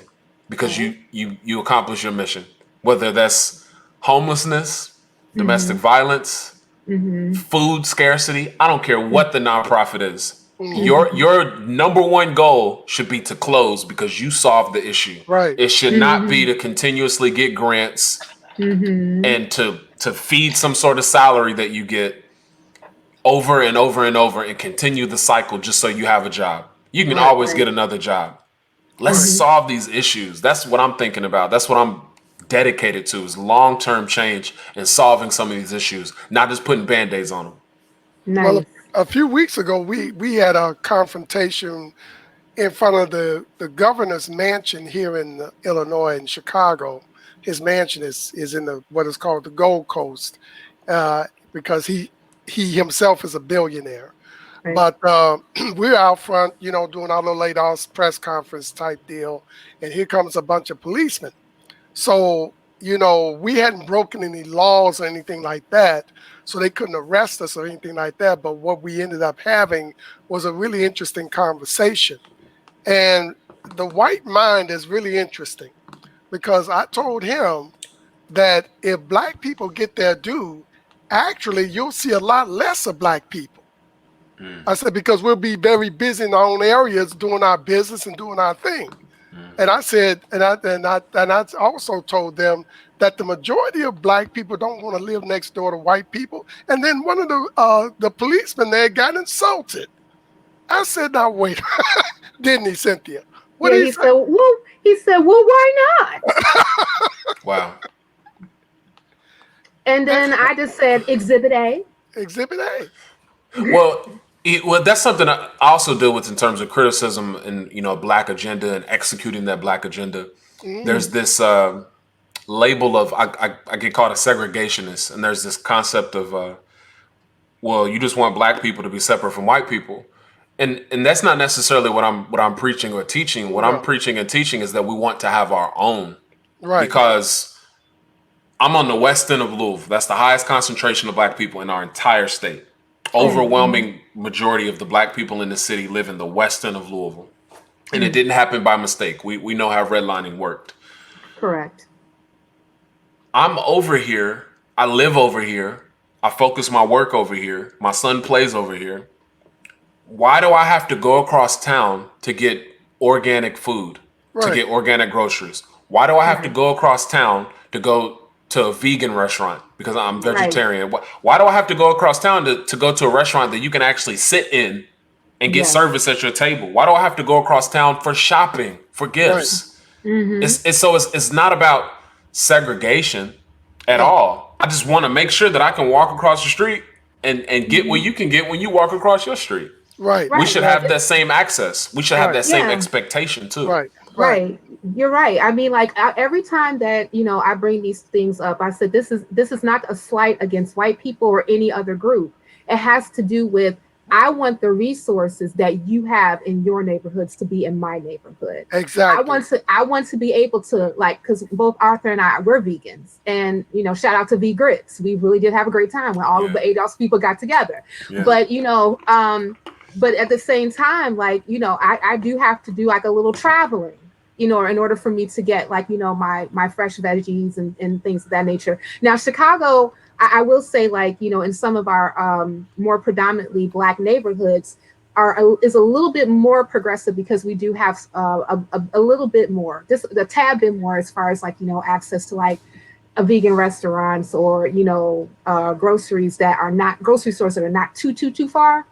because you accomplish your mission, whether that's homelessness, domestic violence, food scarcity. I don't care what the nonprofit is. Your number one goal should be to close because you solved the issue. Right. It should not be to continuously get grants and to feed some sort of salary that you get over and over and over and continue the cycle just so you have a job. You can always get another job. Let's solve these issues. That's what I'm thinking about. That's what I'm dedicated to, is long-term change and solving some of these issues, not just putting Band-Aids on them. Nice. Well, a few weeks ago, we had a confrontation in front of the governor's mansion here in Illinois, in Chicago. His mansion is in what is called the Gold Coast because he himself is a billionaire. Right. But we're out front, doing our little late-house press conference type deal, and here comes a bunch of policemen. So, we hadn't broken any laws or anything like that, so they couldn't arrest us or anything like that. But what we ended up having was a really interesting conversation. And the white mind is really interesting because I told him that if black people get their due, actually, you'll see a lot less of black people. I said, because we'll be very busy in our own areas doing our business and doing our thing. And I said, and I also told them that the majority of black people don't want to live next door to white people. And then one of the policemen there got insulted. I said, now wait, didn't he, Cynthia? What Yeah, did he say? he said, well, why not? Wow. And then I just said, Exhibit A. Exhibit A. Well, that's something I also deal with in terms of criticism and black agenda and executing that black agenda. There's this label of I get called a segregationist, and there's this concept of well, you just want black people to be separate from white people, and that's not necessarily what I'm preaching or teaching. What I'm preaching and teaching is that we want to have our own, because I'm on the west end of Louisville. That's the highest concentration of black people in our entire state. Overwhelming majority of the black people in the city live in the west end of Louisville. And it didn't happen by mistake. We know how redlining worked. Correct. I'm over here. I live over here. I focus my work over here. My son plays over here. Why do I have to go across town to get organic food, to get organic groceries? Why do I have to go across town to go to a vegan restaurant because I'm vegetarian? Why do I have to go across town to go to a restaurant that you can actually sit in and get service at your table? Why do I have to go across town for shopping, for gifts? It's not about segregation at all. I just want to make sure that I can walk across the street and get what you can get when you walk across your street. We should have that same access. We should have that same expectation too. Right. You're right. I mean, like every time that, I bring these things up, I said, this is not a slight against white people or any other group. It has to do with, I want the resources that you have in your neighborhoods to be in my neighborhood. Exactly. I want to be able to, like, because both Arthur and I, we're vegans, and shout out to V Grits. We really did have a great time when all of the ADOS people got together. But but at the same time, like, I do have to do like a little traveling, in order for me to get like, my fresh veggies and things of that nature. Now, Chicago, I will say, like, in some of our more predominantly black neighborhoods is a little bit more progressive, because we do have a little bit more, just a tad bit more, as far as like, access to like a vegan restaurants or, grocery stores that are not too far,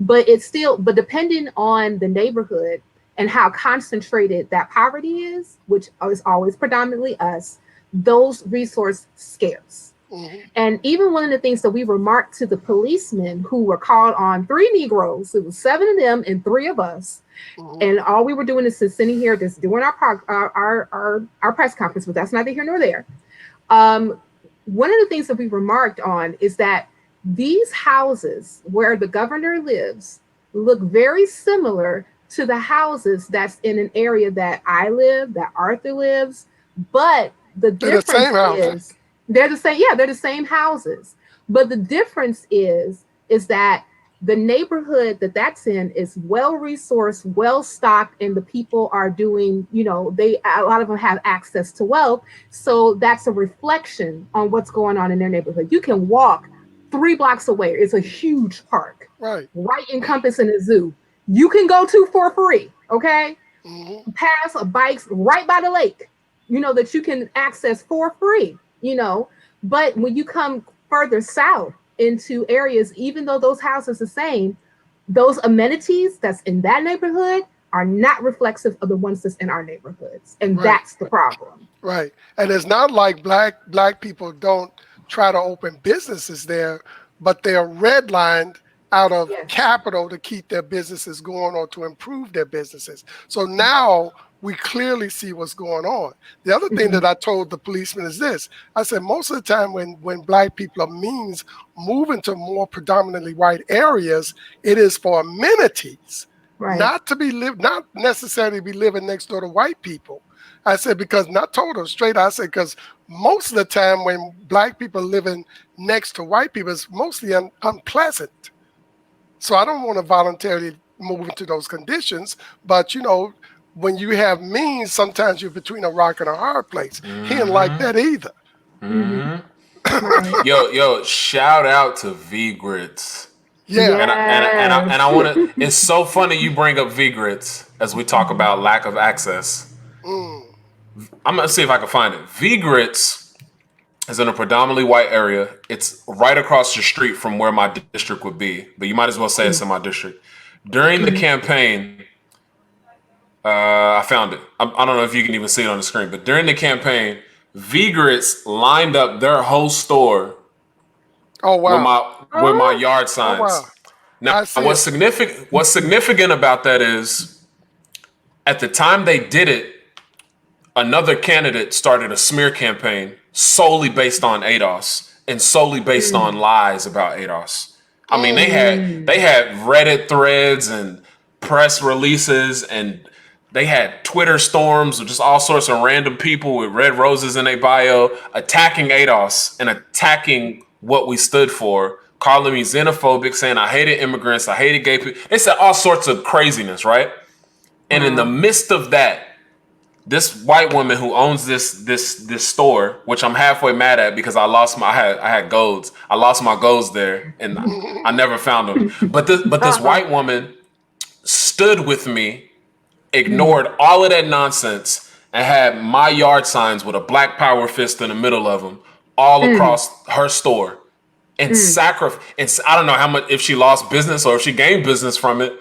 but it's still, but depending on the neighborhood and how concentrated that poverty is, which is always predominantly us, those resources scarce. And even one of the things that we remarked to the policemen who were called on 3 Negroes, it was 7 of them and 3 of us. And all we were doing is sitting here just doing our press conference, but that's neither here nor there. One of the things that we remarked on is that these houses where the governor lives look very similar to the houses that's in an area that I live, that Arthur lives, but the difference is they're the same. Yeah, they're the same houses, but the difference is that the neighborhood that's in is well resourced, well stocked, and the people are doing, a lot of them have access to wealth. So that's a reflection on what's going on in their neighborhood. You can walk 3 blocks away. It's a huge park, right encompassing a zoo. You can go to for free, okay? Pass bikes right by the lake, that you can access for free, But when you come further south into areas, even though those houses are the same, those amenities that's in that neighborhood are not reflexive of the ones that's in our neighborhoods. And that's the problem. Right. And it's not like black people don't try to open businesses there, but they're redlined out of capital to keep their businesses going or to improve their businesses. So now we clearly see what's going on. The other thing that I told the policeman is this. I said, most of the time when black people are means moving to more predominantly white areas, it is for amenities, not necessarily be living next door to white people. I said, because not told them straight, I said, because most of the time when black people living next to white people, it's mostly unpleasant. So I don't want to voluntarily move into those conditions, but when you have means, sometimes you're between a rock and a hard place. He didn't like that either. Yo, shout out to V Grits. Yeah. And I want to. It's so funny you bring up V-grits as we talk about lack of access. Mm. I'm gonna see if I can find it. V-grits is in a predominantly white area. It's right across the street from where my district would be, but you might as well say it's in my district. During the campaign, I found it. I don't know if you can even see it on the screen, but during the campaign, V-grits lined up their whole store Oh with wow. my yard Oh wow. signs. Now, I see it. what's significant about that is at the time they did it, another candidate started a smear campaign solely based on ADOS and solely based on lies about ADOS. I mean, they had Reddit threads and press releases, and they had Twitter storms with just all sorts of random people with red roses in their bio attacking ADOS and attacking what we stood for, calling me xenophobic, saying I hated immigrants, I hated gay people. They said all sorts of craziness, right? And in the midst of that, this white woman who owns this store, which I'm halfway mad at because I had golds. I lost my golds there, and I never found them. But this white woman stood with me, ignored all of that nonsense, and had my yard signs with a black power fist in the middle of them all across her store. And and I don't know how much, if she lost business or if she gained business from it,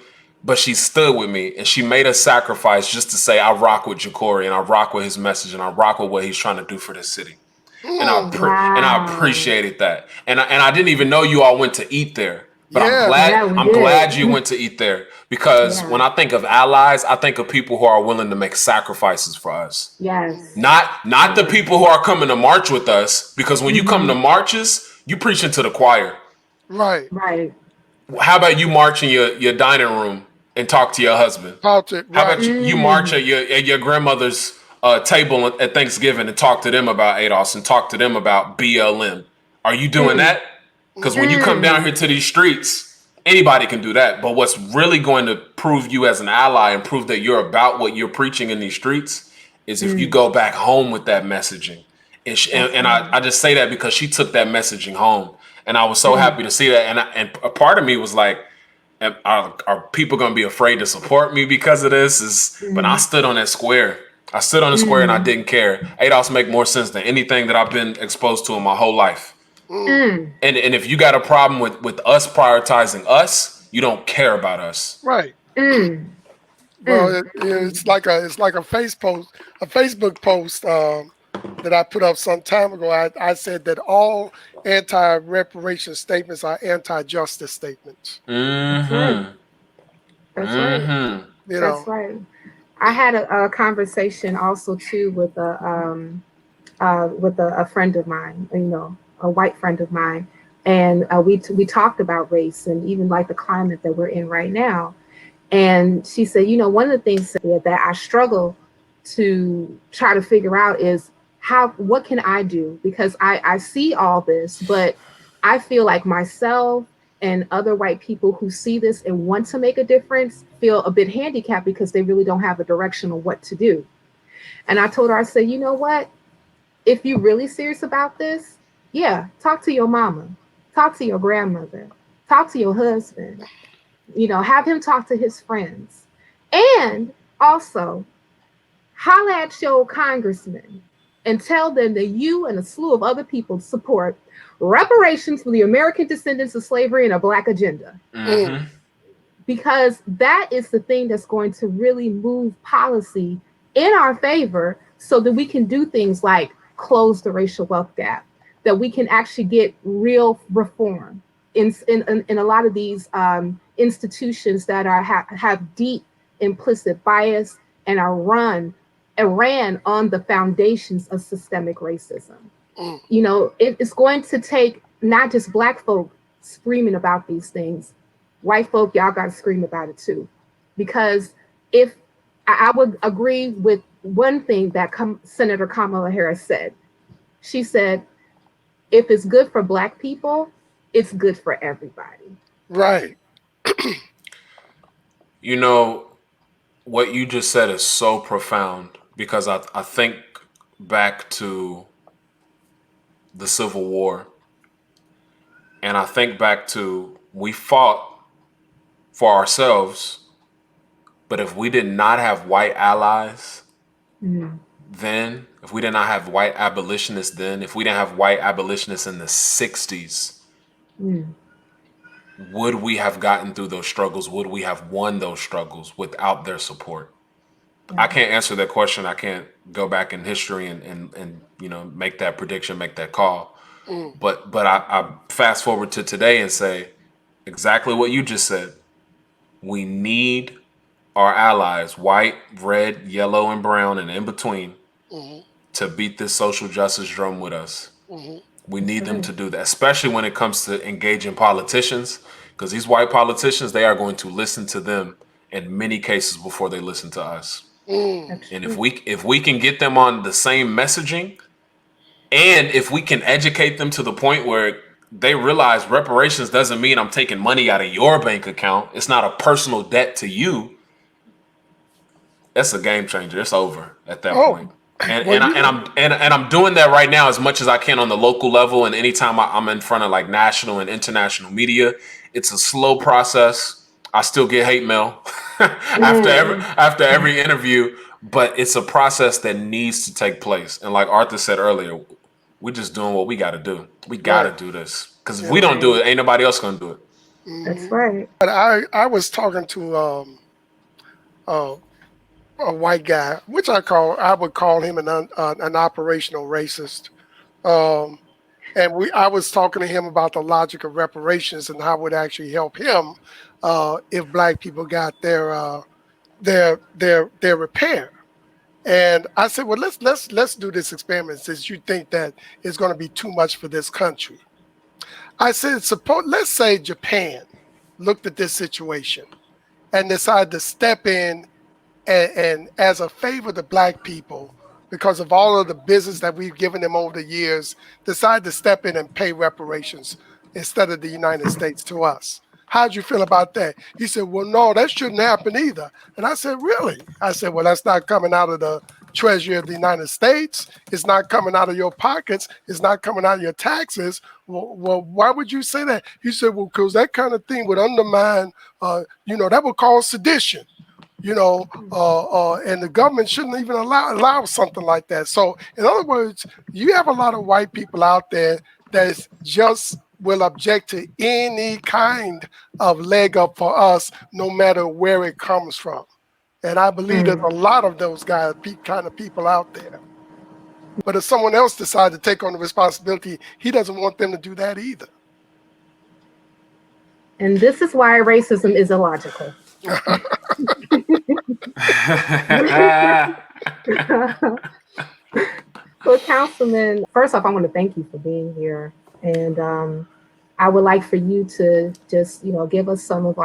but she stood with me and she made a sacrifice just to say I rock with Jecorey and I rock with his message and I rock with what he's trying to do for this city. And I appreciated that. And I didn't even know you all went to eat there. But Yeah. I'm glad you went to eat there, because when I think of allies, I think of people who are willing to make sacrifices for us. Yes. Not the people who are coming to march with us, because when you come to marches, you preaching to the choir. Right. Right. How about you march in your dining room and talk to your husband? Politics. How Right. about you march at your grandmother's table at Thanksgiving and talk to them about ADOS and talk to them about BLM? Are you doing that? Because when you come down here to these streets, anybody can do that. But what's really going to prove you as an ally and prove that you're about what you're preaching in these streets is if you go back home with that messaging. And I just say that because she took that messaging home. And I was so happy to see that. And a part of me was like, are people going to be afraid to support me because of this? But I stood on that square. I stood on the square and I didn't care. ADOS make more sense than anything that I've been exposed to in my whole life. And if you got a problem with us prioritizing us, you don't care about us. Right. Well, it's like a Facebook post that I put up some time ago. I said that all anti-reparation statements are anti-justice statements. That's right. That's right. You That's know. right. I had a conversation also too with a friend of mine, a white friend of mine, and we talked about race and even like the climate that we're in right now. And she said, one of the things that I struggle to try to figure out is what can I do? Because I see all this, but I feel like myself and other white people who see this and want to make a difference feel a bit handicapped because they really don't have a direction on what to do. And I told her, I said, you know what? If you're really serious about this, yeah, talk to your mama, talk to your grandmother, talk to your husband, have him talk to his friends. And also holler at your congressman and tell them that you and a slew of other people support reparations for the American descendants of slavery and a Black agenda. Because that is the thing that's going to really move policy in our favor so that we can do things like close the racial wealth gap, that we can actually get real reform in a lot of these institutions that have deep implicit bias and are ran on the foundations of systemic racism. It's going to take not just Black folk screaming about these things. White folk, y'all got to scream about it too. Because if I would agree with one thing that Senator Kamala Harris said. She said, if it's good for Black people, it's good for everybody. Right. What you just said is so profound, because I think back to the Civil War, and I think back to we fought for ourselves, but if we did not have white allies then, if we did not have white abolitionists then, if we didn't have white abolitionists in the 60s, would we have gotten through those struggles? Would we have won those struggles without their support? I can't answer that question. I can't go back in history and make that prediction, make that call. But I fast forward to today and say exactly what you just said. We need our allies, white, red, yellow, and brown, and in between, to beat this social justice drum with us. We need them to do that, especially when it comes to engaging politicians, because these white politicians, they are going to listen to them in many cases before they listen to us. And if we can get them on the same messaging, and if we can educate them to the point where they realize reparations doesn't mean I'm taking money out of your bank account, it's not a personal debt to you, that's a game changer. It's over at that point. And I'm doing that right now as much as I can on the local level. And anytime I'm in front of like national and international media, it's a slow process. I still get hate mail after every interview, but it's a process that needs to take place. And like Arthur said earlier, we're just doing what we got to do. We got to do this, because if we don't do it, ain't nobody else gonna do it. That's right. But I was talking to a white guy, which I would call him an operational racist. And I was talking to him about the logic of reparations and how it would actually help him if black people got their repair. And I said, well, let's do this experiment, since you think that it's going to be too much for this country. I said, let's say Japan looked at this situation and decided to step in and as a favor to black people, because of all of the business that we've given them over the years, decide to step in and pay reparations instead of the United States to us. How'd you feel about that? He said, well, no, that shouldn't happen either. And I said, really? I said, well, that's not coming out of the treasury of the United States. It's not coming out of your pockets. It's not coming out of your taxes. Well, why would you say that? He said, well, because that kind of thing would undermine, that would cause sedition. And the government shouldn't even allow something like that. So, in other words, you have a lot of white people out there that just will object to any kind of leg up for us, no matter where it comes from. And I believe there's a lot of those kind of people out there. But if someone else decides to take on the responsibility, he doesn't want them to do that either. And this is why racism is illogical. Well, Councilman, first off, I want to thank you for being here. And I would like for you to just, give us some of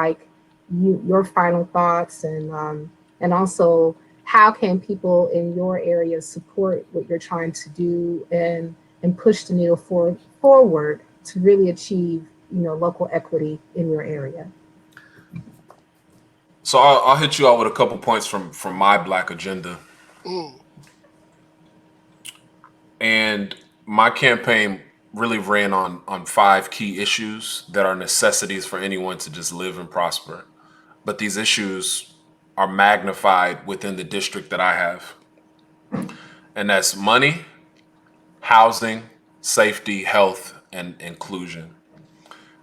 your final thoughts, and also how can people in your area support what you're trying to do and push the needle forward to really achieve, local equity in your area. So I'll hit you out with a couple points from my Black agenda. And my campaign really ran on 5 key issues that are necessities for anyone to just live and prosper. But these issues are magnified within the district that I have. And that's money, housing, safety, health, and inclusion.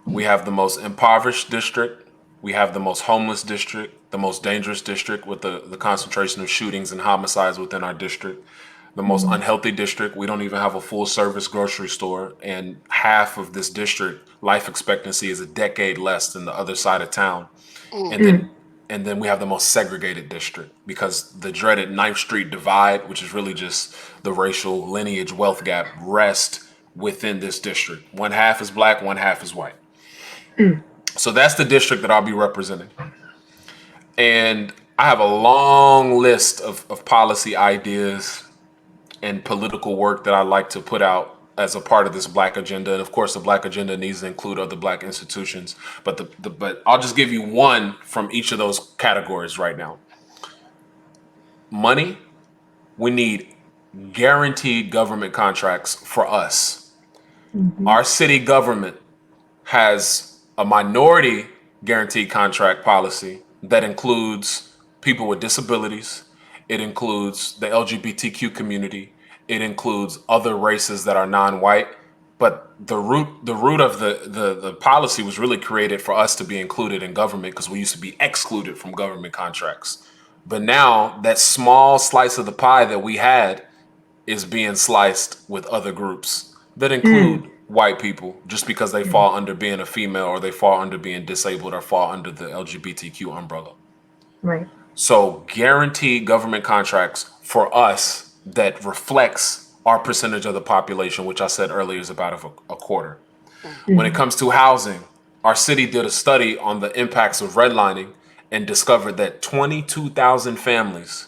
We have the most impoverished district. We have the most homeless district, the most dangerous district with the concentration of shootings and homicides within our district, the most unhealthy district. We don't even have a full service grocery store. And half of this district, life expectancy is a decade less than the other side of town. And then we have the most segregated district, because the dreaded 9th Street divide, which is really just the racial lineage wealth gap, rests within this district. One half is black, one half is white. So that's the district that I'll be representing. And I have a long list of policy ideas and political work that I like to put out as a part of this Black agenda. And of course, the Black agenda needs to include other Black institutions. But but I'll just give you one from each of those categories right now. Money, we need guaranteed government contracts for us. Our city government has a minority guaranteed contract policy that includes people with disabilities. It includes the LGBTQ community. It includes other races that are non-white. But the root of the policy was really created for us to be included in government because we used to be excluded from government contracts. But now that small slice of the pie that we had is being sliced with other groups that include white people just because they fall under being a female or they fall under being disabled or fall under the LGBTQ umbrella. Right. So guaranteed government contracts for us that reflects our percentage of the population, which I said earlier is about a quarter. When it comes to housing, our city did a study on the impacts of redlining and discovered that 22,000 families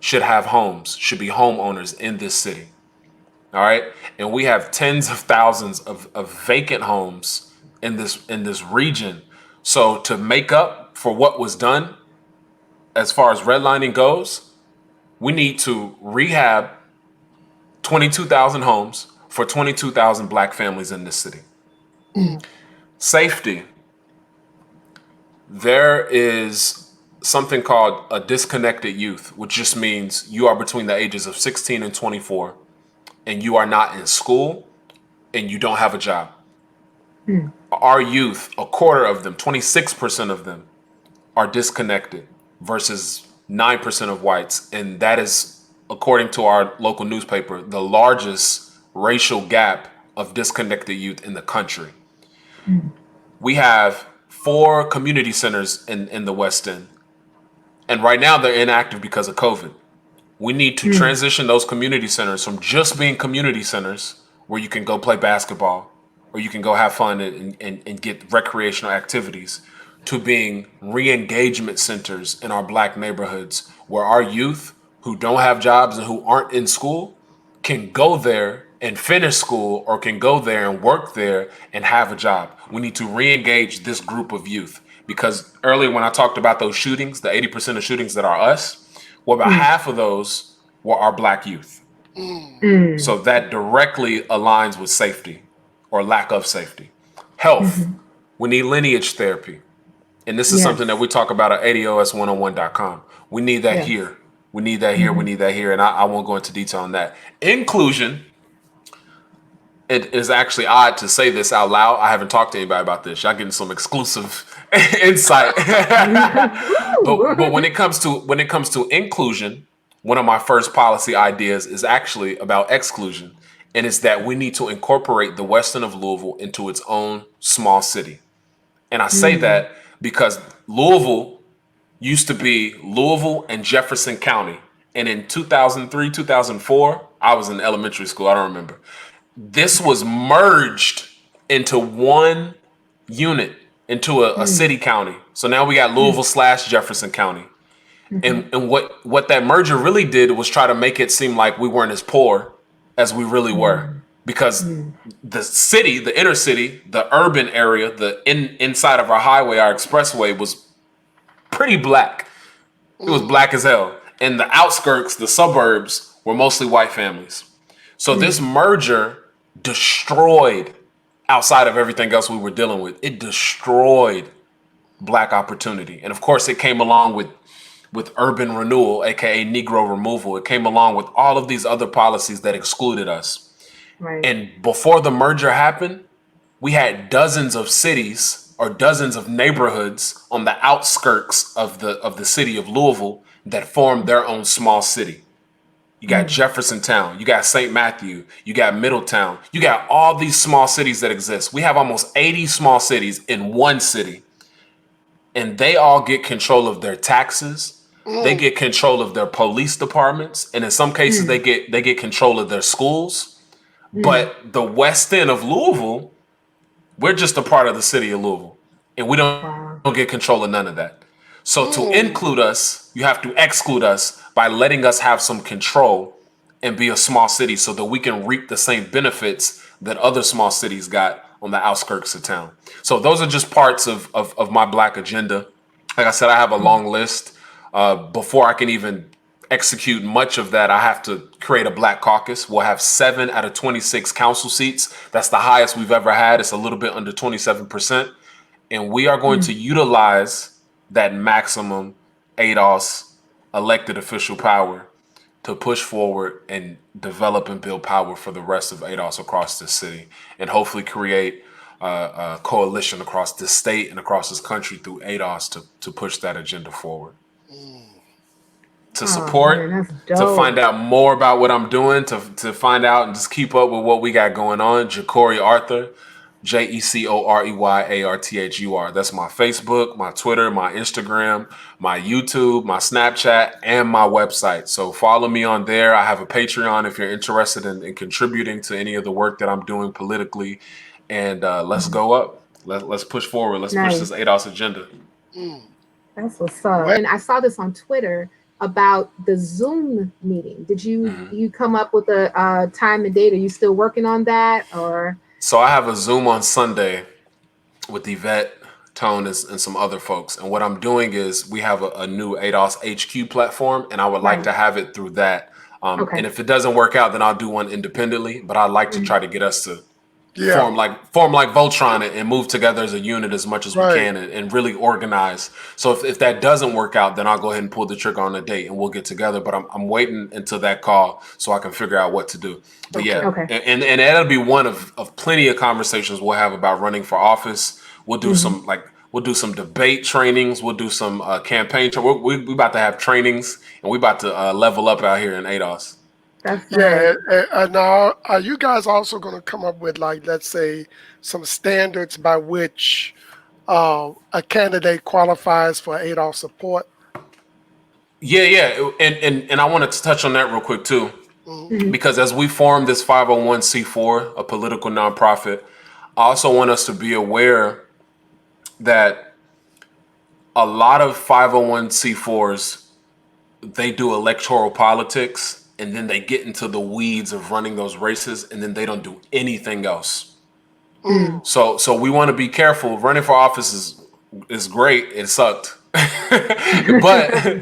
should have homes, should be homeowners in this city. All right. And we have tens of thousands of vacant homes in this region. So to make up for what was done as far as redlining goes, we need to rehab 22,000 homes for 22,000 Black families in this city. Safety. There is something called a disconnected youth, which just means you are between the ages of 16 and 24, and you are not in school, and you don't have a job. Our youth, a quarter of them, 26% of them, are disconnected versus 9% of whites. And that is, according to our local newspaper, the largest racial gap of disconnected youth in the country. We have 4 community centers in the West End. And right now they're inactive because of COVID. We need to transition those community centers from just being community centers where you can go play basketball or you can go have fun and get recreational activities to being re-engagement centers in our Black neighborhoods where our youth who don't have jobs and who aren't in school can go there and finish school or can go there and work there and have a job. We need to re-engage this group of youth because earlier when I talked about those shootings, the 80% of shootings that are us, well, about half of those were our Black youth. So that directly aligns with safety or lack of safety. Health, we need lineage therapy. And this is something that we talk about at ADOS101.com. We need that here. We need that here. We need that here. And I won't go into detail on that. Inclusion, it is actually odd to say this out loud. I haven't talked to anybody about this. Y'all getting some exclusive insight. but when it comes to inclusion, one of my first policy ideas is actually about exclusion. And it's that we need to incorporate the West End of Louisville into its own small city. And I say that because Louisville used to be Louisville and Jefferson County. And in 2003, 2004, I was in elementary school. I don't remember. This was merged into one unit, into a city county. So now we got Louisville / Jefferson County. And what that merger really did was try to make it seem like we weren't as poor as we really were. Because the city, the inner city, the urban area, the inside of our highway, our expressway was pretty Black. It was Black as hell. And the outskirts, the suburbs, were mostly white families. So this merger destroyed, outside of everything else we were dealing with, it destroyed Black opportunity. And of course, it came along with urban renewal, aka Negro removal. It came along with all of these other policies that excluded us. Right. And before the merger happened, we had dozens of cities or dozens of neighborhoods on the outskirts of the city of Louisville that formed their own small city. You got Jeffersontown, you got St. Matthew, you got Middletown, you got all these small cities that exist. We have almost 80 small cities in one city. And they all get control of their taxes. They get control of their police departments. And in some cases, they get control of their schools. But the West End of Louisville, we're just a part of the city of Louisville. And we don't get control of none of that. So to include us, you have to exclude us by letting us have some control and be a small city so that we can reap the same benefits that other small cities got on the outskirts of town. So those are just parts of my Black agenda. Like I said, I have a long list. Before I can even execute much of that, I have to create a Black caucus. We'll have 7 out of 26 council seats. That's the highest we've ever had. It's a little bit under 27%. And we are going to utilize that maximum ADOS elected official power to push forward and develop and build power for the rest of ADOS across this city, and hopefully create a coalition across this state and across this country through ADOS to push that agenda forward. To support, man, that's to dope. find out more about what I'm doing, to find out and just keep up with what we got going on, Jecorey Arthur, JECOREYARTHUR. That's my Facebook, my Twitter, my Instagram, my YouTube, my Snapchat, and my website. So follow me on there. I have a Patreon if you're interested in contributing to any of the work that I'm doing politically. And let's go up. Let's push forward. Let's push this ADOS agenda. That's what's up. And I saw this on Twitter about the Zoom meeting. Did you come up with a time and date? Are you still working on that, or? So I have a Zoom on Sunday with Yvette, Tone, and some other folks. And what I'm doing is we have a new ADOS HQ platform, and I would like to have it through that. And if it doesn't work out, then I'll do one independently. But I'd like to try to get us to form like Voltron and move together as a unit as much as we can and really organize. So if that doesn't work out, then I'll go ahead and pull the trigger on a date and we'll get together. But I'm waiting until that call so I can figure out what to do. But and that'll be one of plenty of conversations we'll have about running for office. We'll do some debate trainings. We'll do some campaign. We about to have trainings, and we about to level up out here in ADOS. And now, are you guys also going to come up with, like, let's say, some standards by which a candidate qualifies for ADOS support? Yeah, and I wanted to touch on that real quick too, because as we form this 501c4, a political nonprofit, I also want us to be aware that a lot of 501c4s, they do electoral politics. And then they get into the weeds of running those races, and then they don't do anything else. So we want to be careful. Running for office is great. It sucked, but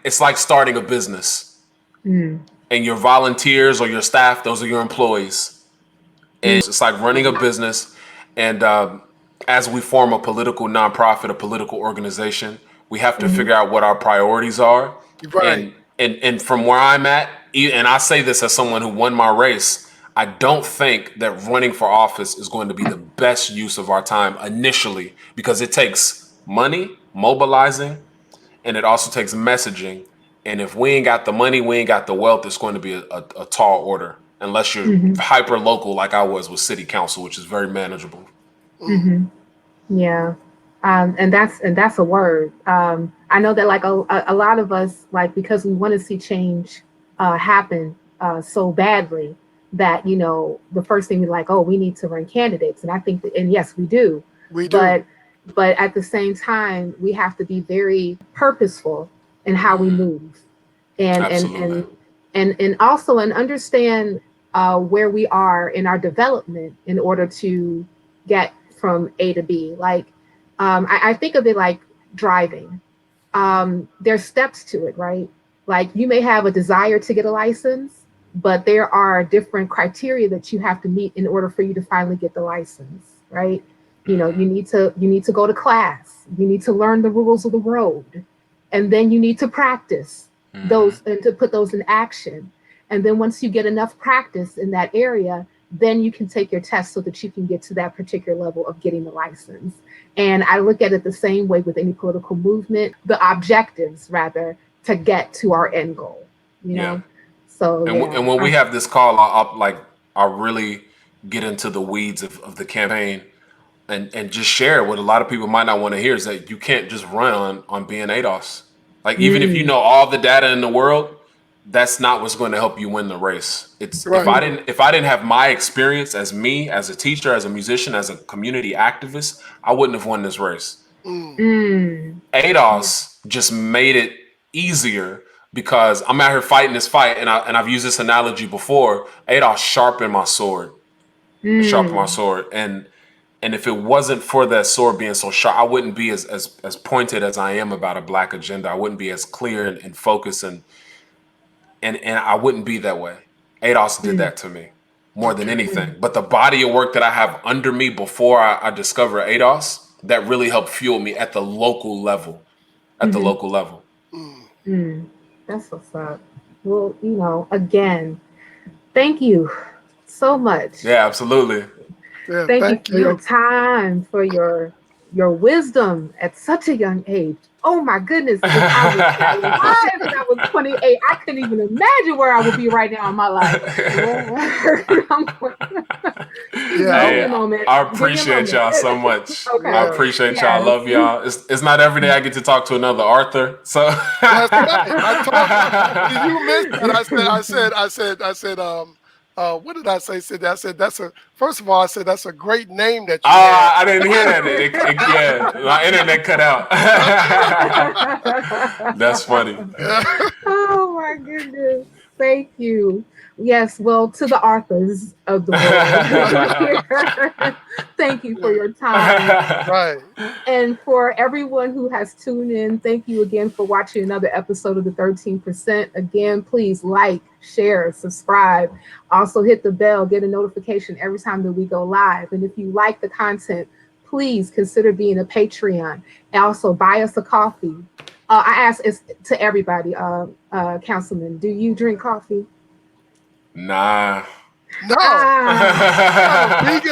it's like starting a business, and your volunteers or your staff, those are your employees. And it's like running a business. And as we form a political nonprofit, a political organization, we have to figure out what our priorities are. And from where I'm at, and I say this as someone who won my race, I don't think that running for office is going to be the best use of our time initially, because it takes money, mobilizing, and it also takes messaging. And if we ain't got the money, we ain't got the wealth, it's going to be a tall order, unless you're hyper local like I was with city council, which is very manageable. Yeah. And that's a word. I know that like a lot of us, like, because we want to see change happen so badly that, you know, the first thing we're like, oh, we need to run candidates. And I think that, and yes, we do. But at the same time, we have to be very purposeful in how we move, and also understand where we are in our development in order to get from A to B. Like, I think of it like driving. There's steps to it, right? Like, you may have a desire to get a license, but there are different criteria that you have to meet in order for you to finally get the license, right? You know, you need to go to class. You need to learn the rules of the road, and then you need to practice those and to put those in action. And then once you get enough practice in that area, then you can take your test so that you can get to that particular level of getting the license. And I look at it the same way with any political movement, the objectives rather, to get to our end goal, you know? So, and when we have this call, I'll really get into the weeds of the campaign and just share what a lot of people might not want to hear, is that you can't just run on being ADOS. Like, even if you know all the data in the world, that's not what's going to help you win the race. It's if I didn't have my experience as me, as a teacher, as a musician, as a community activist, I wouldn't have won this race. ADOS just made it easier because I'm out here fighting this fight, and I've used this analogy before. ADOS sharpened my sword, and if it wasn't for that sword being so sharp, I wouldn't be as pointed as I am about a Black agenda. I wouldn't be as clear and focused and I wouldn't be that way. ADOS did that to me more than anything. But the body of work that I have under me before I discover ADOS that really helped fuel me at the local level. At the local level. That's what's up. Well, again, thank you so much. Yeah, absolutely. Yeah, Thank you for you. your time, for your wisdom at such a young age. Oh my goodness. If I was alive when I was 28, I couldn't even imagine where I would be right now in my life. Hey, I appreciate y'all so much. Okay. I appreciate y'all. I love y'all. It's not every day I get to talk to another Arthur. So that's right. Did you miss that? I said, what did I say? I said first of all, I said that's a great name that you have. I didn't hear that. Yeah, my internet cut out. That's funny. Oh my goodness. Thank you. Yes, well, to the Arthurs of the world, thank you for your time. Right. And for everyone who has tuned in, thank you again for watching another episode of the 13%. Again, please like, share, subscribe. Also hit the bell, get a notification every time that we go live. And if you like the content, please consider being a Patreon. And also buy us a coffee. I ask to everybody, Councilman, do you drink coffee? Nah. No. I'm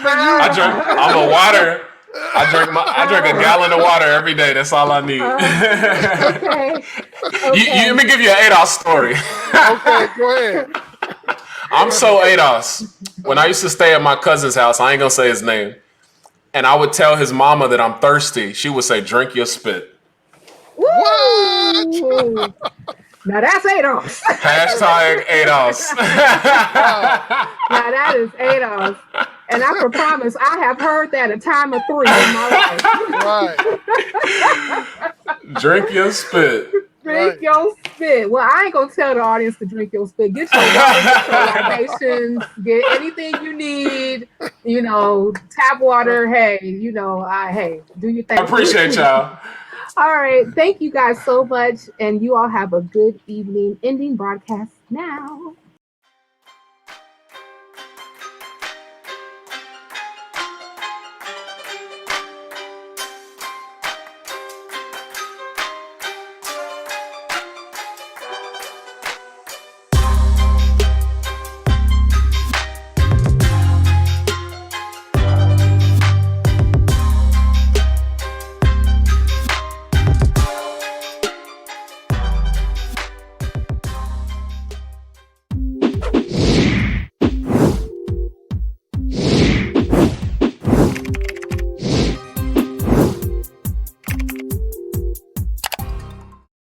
a water. I drink a gallon of water every day. That's all I need. Okay. Let me give you an ADOS story. Okay, go ahead. I'm so ADOS. When I used to stay at my cousin's house, I ain't gonna say his name, and I would tell his mama that I'm thirsty. She would say, "Drink your spit." What? Now that's ADOS. Hashtag ADOS. Now that is ADOS. And I can promise I have heard that a time or 3 in my life. Right. Drink your spit. Drink your spit. Well, I ain't gonna tell the audience to drink your spit. Get your water, get your libations, get anything you need. Tap water. Hey, hey, do your thing. I appreciate y'all. All right. Thank you guys so much. And you all have a good evening. Ending broadcast now.